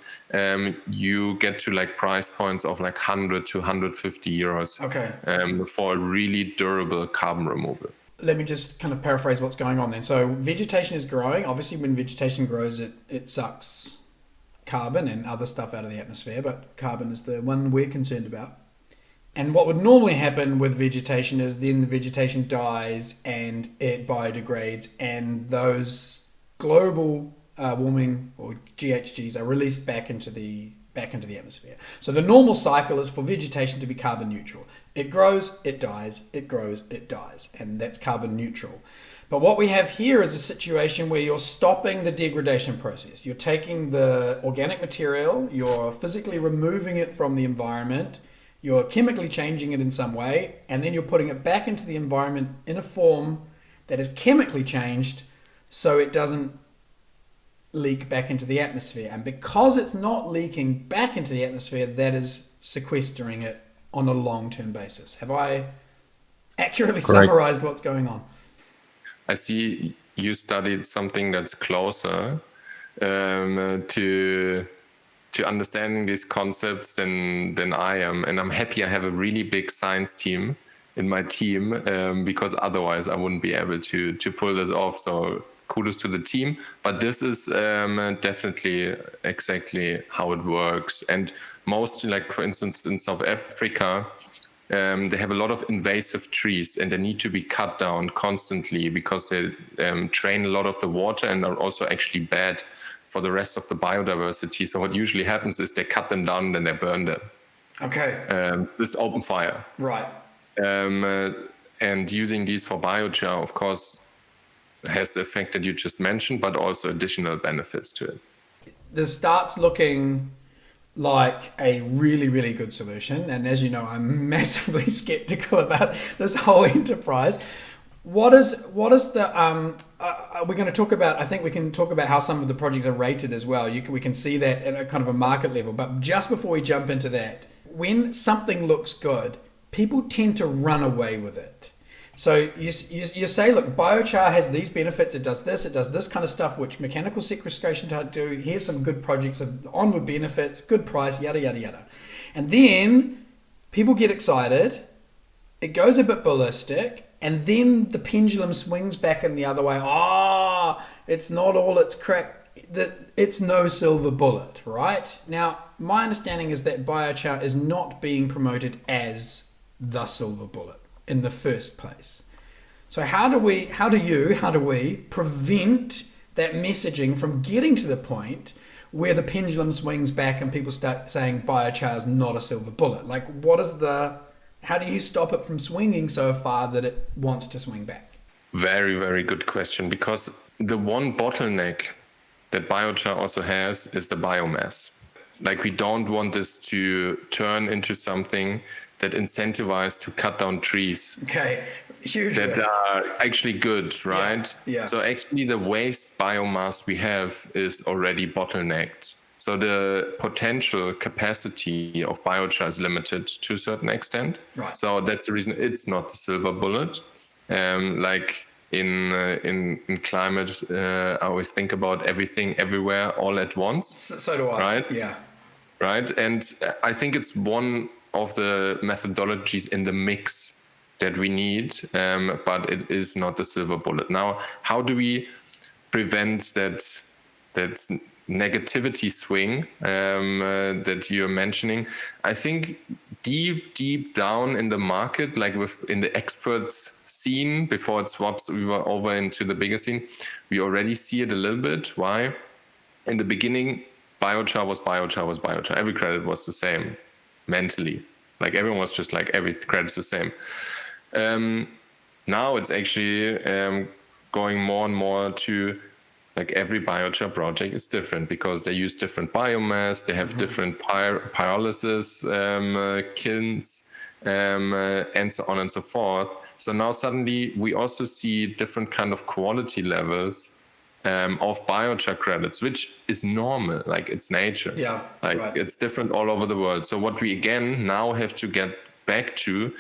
you get to like price points of like 100 to 150 euros for a really durable carbon removal. Let me just kind of paraphrase what's going on then. So vegetation is growing. Obviously, when vegetation grows, it sucks carbon and other stuff out of the atmosphere, but carbon is the one we're concerned about. And what would normally happen with vegetation is then the vegetation dies and it biodegrades, and those global warming or GHGs are released back into the atmosphere. So the normal cycle is for vegetation to be carbon neutral. It grows, it dies, it grows, it dies, and that's carbon neutral. But what we have here is a situation where you're stopping the degradation process. You're taking the organic material, you're physically removing it from the environment, you're chemically changing it in some way, and then you're putting it back into the environment in a form that is chemically changed so it doesn't leak back into the atmosphere. And because it's not leaking back into the atmosphere, that is sequestering it on a long-term basis. Have I accurately summarized what's going on? I see you studied something that's closer to understanding these concepts than I am, and I'm happy I have a really big science team in my team because otherwise I wouldn't be able to pull this off. So kudos to the team, but this is definitely exactly how it works. And mostly, like for instance in South Africa, they have a lot of invasive trees and they need to be cut down constantly because they drain a lot of the water and are also actually bad for the rest of the biodiversity. So what usually happens is they cut them down and then they burn them. Okay. This open fire. Right. And using these for biochar, of course, has the effect that you just mentioned, but also additional benefits to it. This starts looking like a really, really good solution. And as you know, I'm massively skeptical about this whole enterprise. What is the, we're going to talk about, I think we can talk about how some of the projects are rated as well. We can see that at a kind of a market level. But just before we jump into that, when something looks good, people tend to run away with it. So you say, look, biochar has these benefits, it does this kind of stuff, which mechanical sequestration can't do. Here's some good projects of onward benefits, good price, yada, yada, yada. And then people get excited, it goes a bit ballistic, and then the pendulum swings back in the other way. It's not all it's crack. It's no silver bullet, right? Now, my understanding is that biochar is not being promoted as the silver bullet in the first place. So how do we prevent that messaging from getting to the point where the pendulum swings back and people start saying biochar is not a silver bullet? Like, how do you stop it from swinging so far that it wants to swing back? Very, very good question, because the one bottleneck that biochar also has is the biomass. Like, we don't want this to turn into something that incentivize to cut down trees. Okay, huge. That are actually good, right? Yeah. So actually the waste biomass we have is already bottlenecked. So the potential capacity of biochar is limited to a certain extent. Right. So that's the reason it's not the silver bullet. Like in climate, I always think about everything, everywhere, all at once. So do I. Right? Yeah. Right. And I think it's one of the methodologies in the mix that we need, but it is not the silver bullet. Now, how do we prevent that negativity swing that you're mentioning? I think deep down in the market, like in the experts scene, before it swaps over into the bigger scene, we already see it a little bit. Why? In the beginning, biochar was biochar. Every credit was the same. Mentally, like everyone was just like every credit's the same. Now it's actually going more and more to like every biochar project is different because they use different biomass, they have different pyrolysis kilns, and so on and so forth. So now suddenly we also see different kind of quality levels of biochar credits, which is normal, like it's nature. Yeah, like right. It's different all over the world. So what we again now have to get back to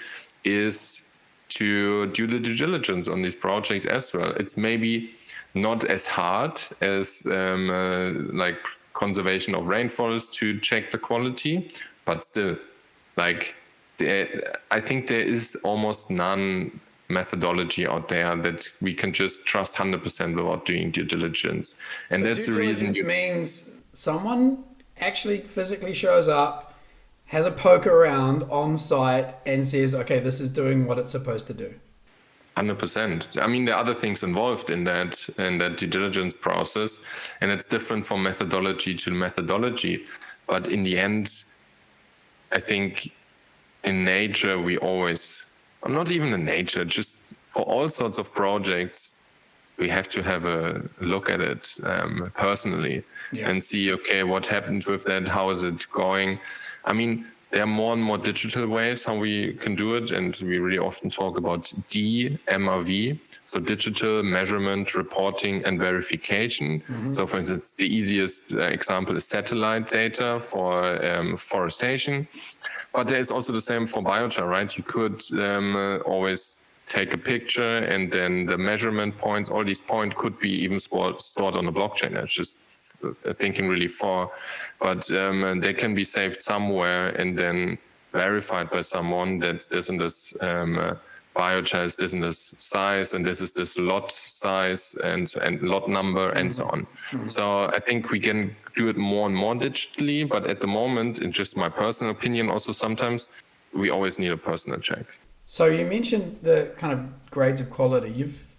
is to do the due diligence on these projects as well. It's maybe not as hard as like conservation of rainforests to check the quality, but still, like I think there is almost none methodology out there that we can just trust 100% without doing due diligence. And so that's the reason means someone actually physically shows up, has a poke around on site and says, okay, this is doing what it's supposed to do. 100%. I mean, there are other things involved in that due diligence process, and it's different from methodology to methodology. But in the end, I think in nature, we always, or not even in nature, just for all sorts of projects, we have to have a look at it personally and see, okay, what happened with that? How is it going? I mean, there are more and more digital ways how we can do it. And we really often talk about DMRV, so digital measurement, reporting, and verification. So for instance, the easiest example is satellite data for forestation. But there is also the same for biochar, right? You could always take a picture, and then the measurement points, all these points could be even stored on a blockchain. That's just thinking really far, but they can be saved somewhere and then verified by someone that this and this biochar is this and this size, and this is this lot size and lot number and so on. So I think we can do it more and more digitally, but at the moment, in just my personal opinion, also sometimes we always need a personal check. So you mentioned the kind of grades of quality.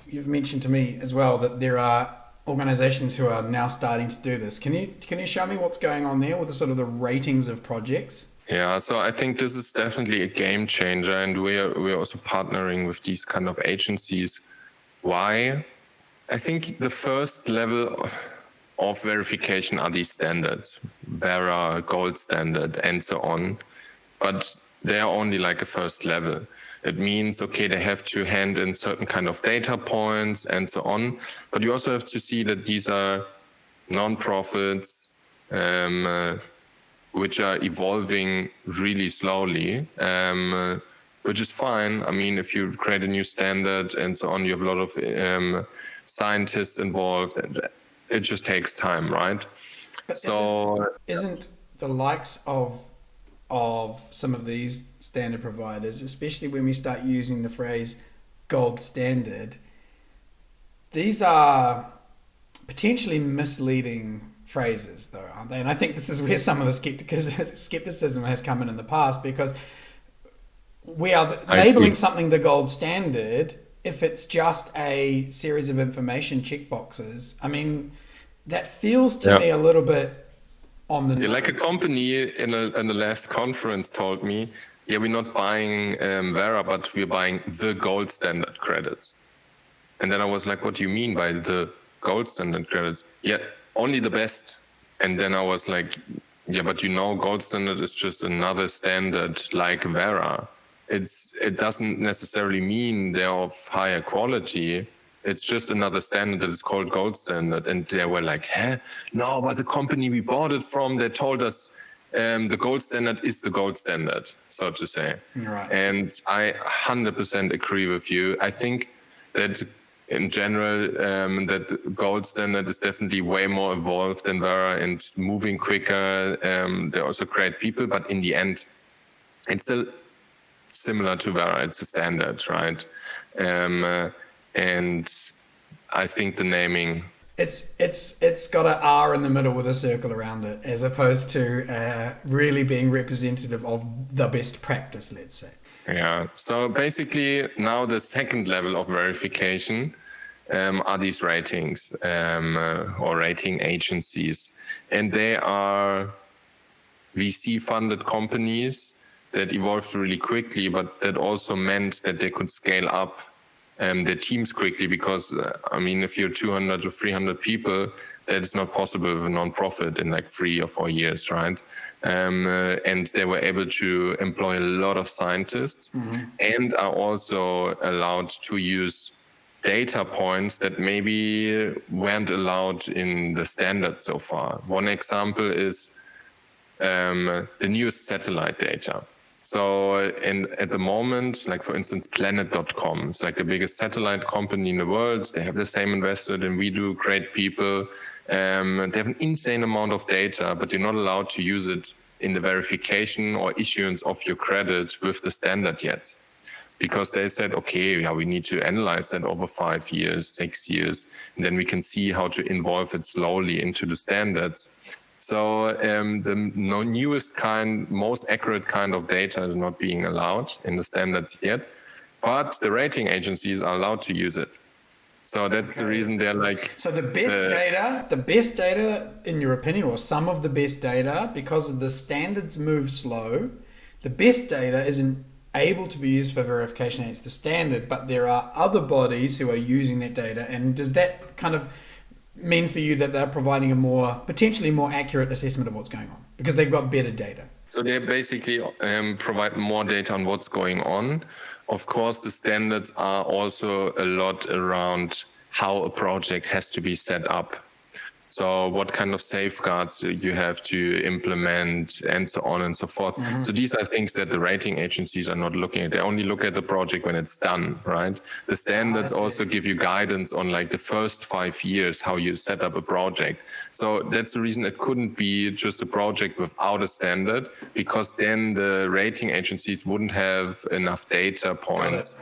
You've mentioned to me as well that there are organizations who are now starting to do this. Can you show me what's going on there with the sort of the ratings of projects? Yeah, so I think this is definitely a game changer, and we're also partnering with these kind of agencies. Why? I think the first level of verification are these standards, Vera, gold standard, and so on. But they are only like a first level. It means, okay, they have to hand in certain kind of data points and so on. But you also have to see that these are non-profits, which are evolving really slowly, which is fine. I mean, if you create a new standard and so on, you have a lot of scientists involved, and it just takes time, right? But so isn't the likes of some of these standard providers, especially when we start using the phrase gold standard, these are potentially misleading phrases, though, aren't they? And I think this is where some of the skepticism has come in the past, because we are labeling something the gold standard if it's just a series of information checkboxes. I mean, that feels to me a little bit on the nose. Like a company in the last conference told me, we're not buying Vera, but we're buying the gold standard credits. And then I was like, what do you mean by the gold standard credits? Yeah, only the best. And then I was like, yeah, but gold standard is just another standard like Vera. It doesn't necessarily mean they're of higher quality. It's just another standard that is called gold standard. And they were like, no, but the company we bought it from, they told us the gold standard is the gold standard, so to say. Right. And I 100% agree with you. I think that in general, that the gold standard is definitely way more evolved than Vera and moving quicker. They're also great people, but in the end, it's still similar to Vera. It's a standard, right? And I think the naming, it's got an R in the middle with a circle around it, as opposed to really being representative of the best practice, let's say. Yeah. So basically, now the second level of verification are these ratings or rating agencies, and they are VC-funded companies that evolved really quickly, but that also meant that they could scale up their teams quickly, because I mean, if you're 200 or 300 people, that is not possible with a non-profit in like 3 or 4 years, right? And they were able to employ a lot of scientists and are also allowed to use data points that maybe weren't allowed in the standard so far. One example is the newest satellite data. So at the moment, like for instance, planet.com, it's like the biggest satellite company in the world. They have the same investor than we do, great people. They have an insane amount of data, but you're not allowed to use it in the verification or issuance of your credit with the standard yet. Because they said, okay, we need to analyze that over 5 years, 6 years, and then we can see how to involve it slowly into the standards. So the newest kind, most accurate kind of data is not being allowed in the standards yet, but the rating agencies are allowed to use it. So that's the reason they're like. So the best data, in your opinion, or some of the best data, because the standards move slow, the best data isn't able to be used for verification against the standard, but there are other bodies who are using that data. And does that kind of mean for you that they're providing a potentially more accurate assessment of what's going on because they've got better data? So they basically provide more data on what's going on. Of course, the standards are also a lot around how a project has to be set up. So what kind of safeguards you have to implement and so on and so forth. Mm-hmm. So these are things that the rating agencies are not looking at. They only look at the project when it's done, right? The standards also give you guidance on like the first 5 years, how you set up a project. So that's the reason it couldn't be just a project without a standard, because then the rating agencies wouldn't have enough data points.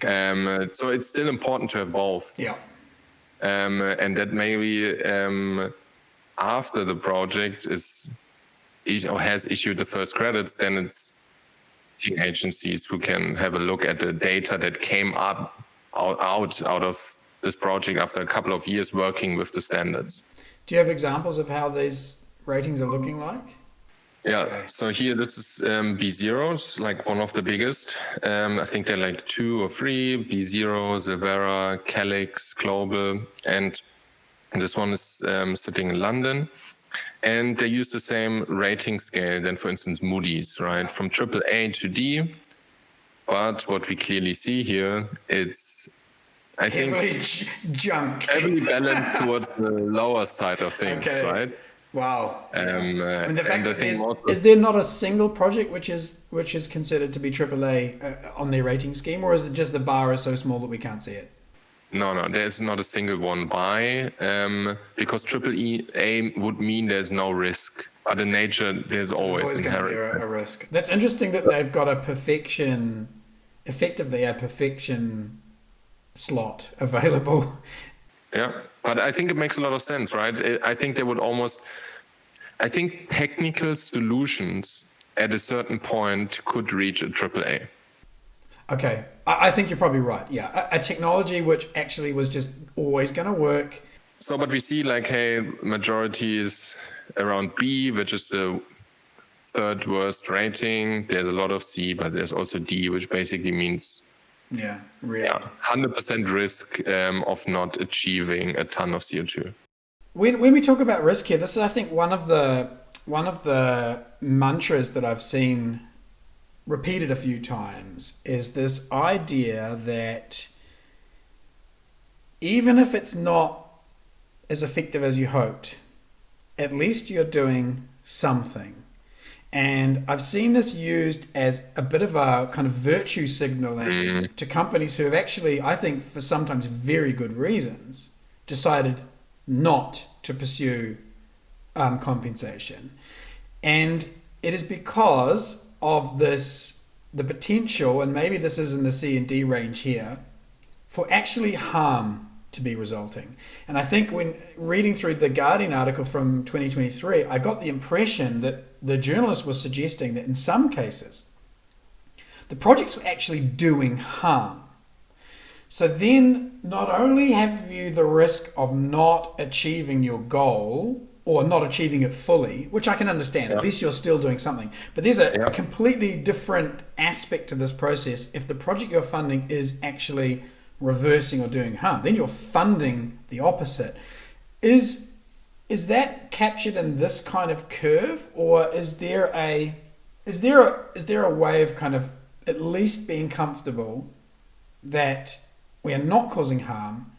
So it's still important to have both. Yeah. And that maybe after the project has issued the first credits, then it's agencies who can have a look at the data that came out of this project after a couple of years working with the standards. Do you have examples of how these ratings are looking like? Yeah, okay. So here this is B0s, like one of the biggest. I think they're like 2 or 3, B0, Zevera, Calyx, Global, and this one is sitting in London. And they use the same rating scale than, for instance, Moody's, right? From AAA to D. But what we clearly see here, it's, I think, heavily balanced towards the lower side of things, right? Wow. And the fact that is there not a single project which is considered to be AAA on their rating scheme, or is it just the bar is so small that we can't see it? No, there's not a single one by, because AAA would mean there's no risk. But in nature, there's always inherent a risk. That's interesting that they've got effectively a perfection slot available. Yeah, but I think it makes a lot of sense, right? I think technical solutions at a certain point could reach a AAA. Okay, I think you're probably right. Yeah, a technology which actually was just always going to work. So, but we see like, hey, majority is around B, which is the third worst rating. There's a lot of C, but there's also D, which basically means 100% risk of not achieving a ton of CO2. When we talk about risk here, this is, I think, one of the mantras that I've seen repeated a few times is this idea that even if it's not as effective as you hoped, at least you're doing something. And I've seen this used as a bit of a kind of virtue signaling to companies who have actually, I think, for sometimes very good reasons, decided not to pursue compensation. And it is because of the potential, and maybe this is in the C and D range here, for actually harm to be resulting. And I think when reading through the Guardian article from 2023, I got the impression that the journalist was suggesting that in some cases, the projects were actually doing harm. So then not only have you the risk of not achieving your goal or not achieving it fully, which I can understand, at least you're still doing something. But there's a completely different aspect to this process. If the project you're funding is actually reversing or doing harm, then you're funding the opposite. Is that captured in this kind of curve, or is there a way of kind of at least being comfortable that we are not causing harm,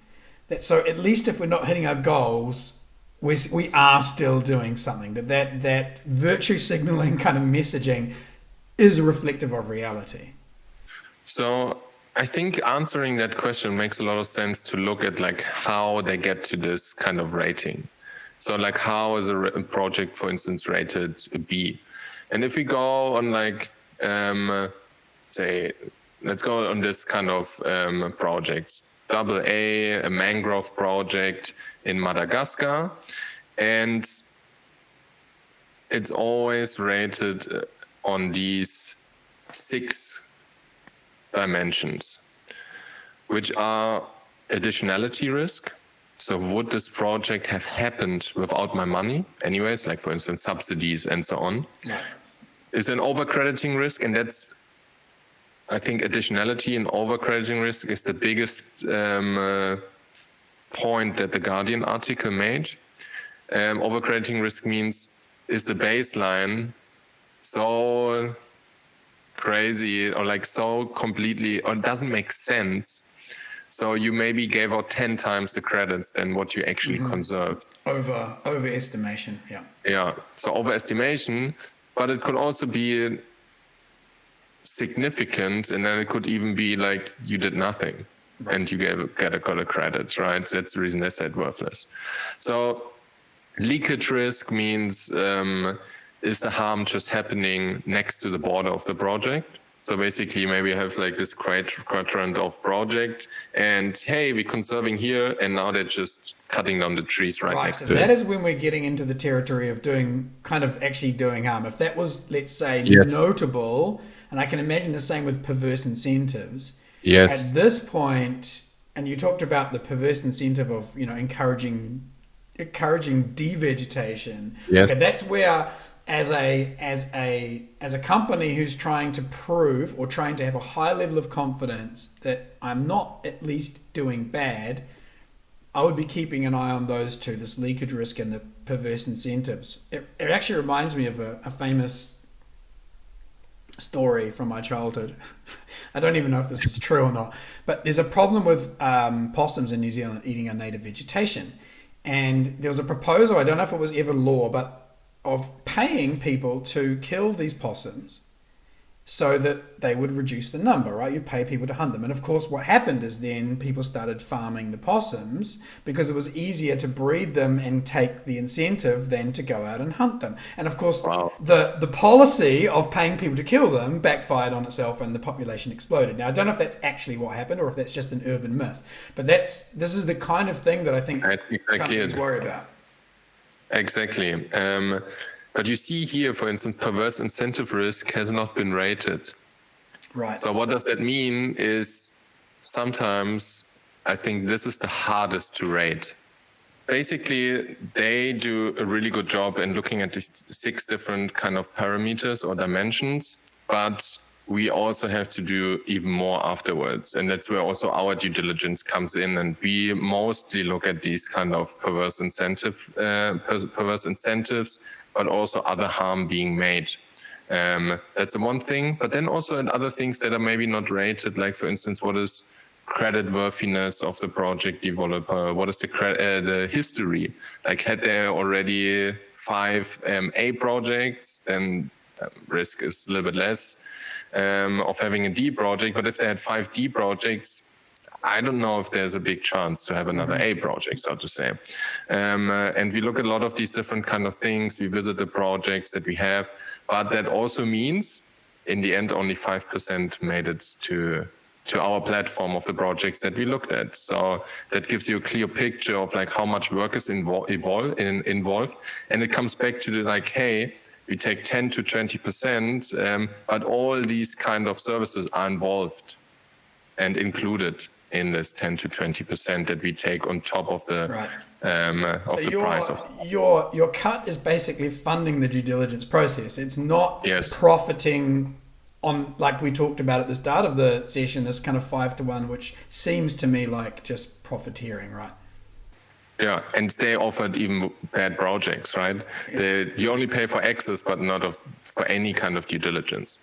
that so at least if we're not hitting our goals, we are still doing something, that virtue signaling kind of messaging is reflective of reality? So I think answering that question makes a lot of sense to look at like how they get to this kind of rating. So like how is a project, for instance, rated a B? And if we go on like, say, let's go on this kind of projects, AA, a mangrove project in Madagascar. And It's always rated on these 6 dimensions, which are additionality risk. So would this project have happened without my money anyways, like for instance, subsidies and so on? Right. Is an overcrediting risk, and that's, I think, additionality and overcrediting risk is the biggest point that the Guardian article made. Overcrediting risk means, is the baseline so crazy or like so completely, or it doesn't make sense, so you maybe gave out 10 times the credits than what you actually conserved. Overestimation, yeah. Yeah, so overestimation, but it could also be significant, and then it could even be like you did nothing, right, and you got a credit, right? That's the reason they said worthless. So leakage risk means, is the harm just happening next to the border of the project? So basically, maybe you have like this quadrant of project, and hey, we're conserving here, and now they're just cutting down the trees right next to it. That is when we're getting into the territory of actually doing harm. If that was, let's say, Yes. notable, and I can imagine the same with perverse incentives. Yes. At this point, and you talked about the perverse incentive of, encouraging devegetation. Yes. Okay, that's where, as a company who's trying to prove or trying to have a high level of confidence that I'm not at least doing bad, I would be keeping an eye on those two, this leakage risk and the perverse incentives. It actually reminds me of a famous story from my childhood. I don't even know if this is true or not, but there's a problem with possums in New Zealand eating our native vegetation. And there was a proposal, I don't know if it was ever law, but of paying people to kill these possums so that they would reduce the number, right? You pay people to hunt them. And of course, what happened is then people started farming the possums because it was easier to breed them and take the incentive than to go out and hunt them. And of course, Wow. the policy of paying people to kill them backfired on itself and the population exploded. Now, I don't know if that's actually what happened or if that's just an urban myth, but this is the kind of thing that I think That's exactly companies it. worry about. Exactly. But you see here, for instance, perverse incentive risk has not been rated. Right. So what does that mean is sometimes I think this is the hardest to rate. Basically, they do a really good job in looking at these 6 different kind of parameters or dimensions, but we also have to do even more afterwards. And that's where also our due diligence comes in. And we mostly look at these kind of perverse incentives, but also other harm being made. That's the one thing. But then also in other things that are maybe not rated, like for instance, what is credit worthiness of the project developer? What is the history? Like had there already 5 A projects, then risk is a little bit less of having a D project. But if they had 5 D projects, I don't know if there's a big chance to have another A project, so to say. And we look at a lot of these different kind of things. We visit the projects that we have, but that also means in the end, only 5% made it to our platform of the projects that we looked at. So that gives you a clear picture of like how much work is involved. And it comes back to the like, hey, we take 10 to 20%, but all these kind of services are involved and included in this 10 to 20% that we take on top of the Right. Price of your cut is basically funding the due diligence process. It's not Yes. profiting on, like we talked about at the start of the session, this kind of 5-to-1, which seems to me like just profiteering, right? Yeah, and they offered even bad projects, right? You only pay for access, but not for any kind of due diligence.